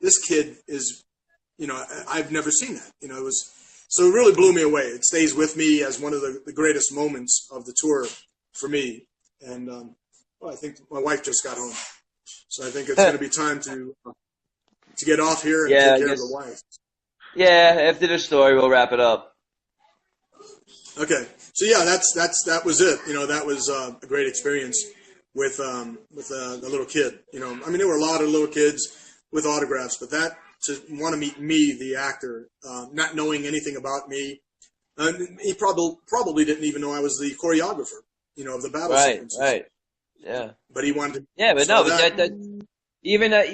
this kid is, I've never seen that. So it really blew me away. It stays with me as one of the greatest moments of the tour for me. And I think my wife just got home. So I think it's going to be time to get off here and take care of the wife. Yeah, after the story, we'll wrap it up. Okay. So yeah, that was it. That was a great experience with the little kid. There were a lot of little kids with autographs, but to want to meet me, the actor, not knowing anything about me, he probably didn't even know I was the choreographer, of the battle sequences. Right. Yeah. But he wanted to. Yeah, but no, but even that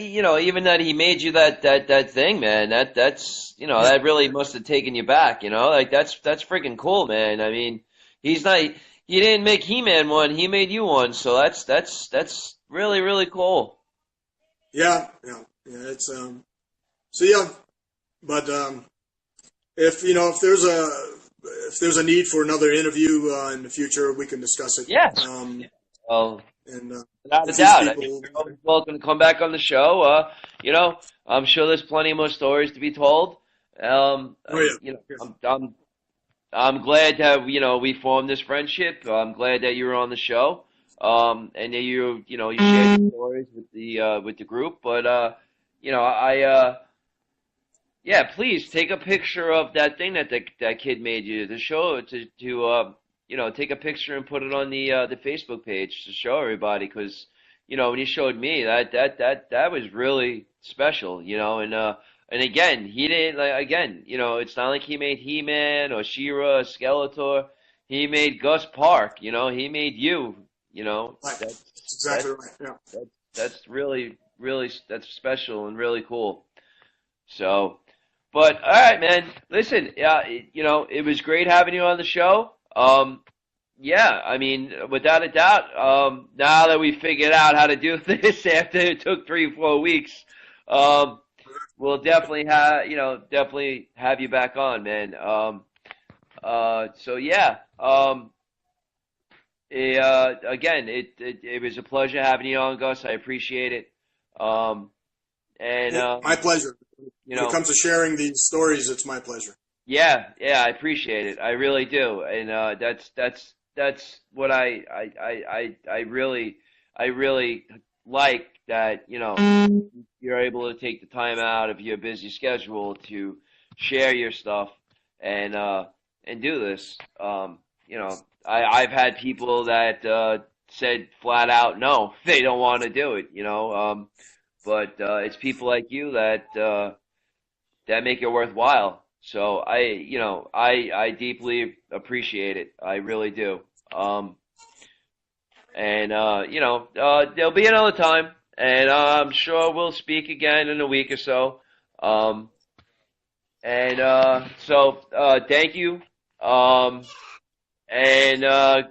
he made you that thing, man. That's that really must have taken you back. Like that's freaking cool, man. I mean, he didn't make He-Man one, he made you one. So that's really, really cool. Yeah. It's So yeah, but if there's a need for another interview in the future, we can discuss it. Yeah. Without a doubt, you're always welcome to come back on the show. I'm sure there's plenty more stories to be told. I'm glad that we formed this friendship. I'm glad that you were on the show. And that you shared your stories with the group. But yeah, please take a picture of that thing that kid made you to show to take a picture and put it on the Facebook page to show everybody, because when you showed me that was really special, and again, he didn't it's not like he made He-Man or She-Ra or Skeletor. He made Gus Park, he made you, Right. That's exactly right. Yeah. That's really, really, that's special and really cool. So, but all right, man. Listen, it was great having you on the show. Yeah, I mean, without a doubt, now that we figured out how to do this after it took 3 or 4 weeks, we'll definitely have you back on, man. So yeah, again, it was a pleasure having you on, Gus. I appreciate it. My pleasure. When it comes to sharing these stories, it's my pleasure. Yeah, I appreciate it. I really do, and that's what I really like, that you're able to take the time out of your busy schedule to share your stuff and do this. I've had people that said flat out no, they don't want to do it. But it's people like you that make it worthwhile. So I deeply appreciate it. I really do. There'll be another time, and I'm sure we'll speak again in a week or so. Thank you.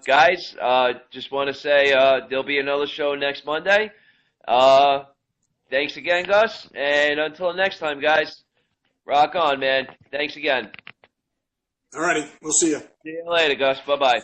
Guys, just want to say there'll be another show next Monday. Thanks again, Gus, and until next time, guys, rock on, man. Thanks again. All righty, we'll see you. See you later, Gus. Bye-bye.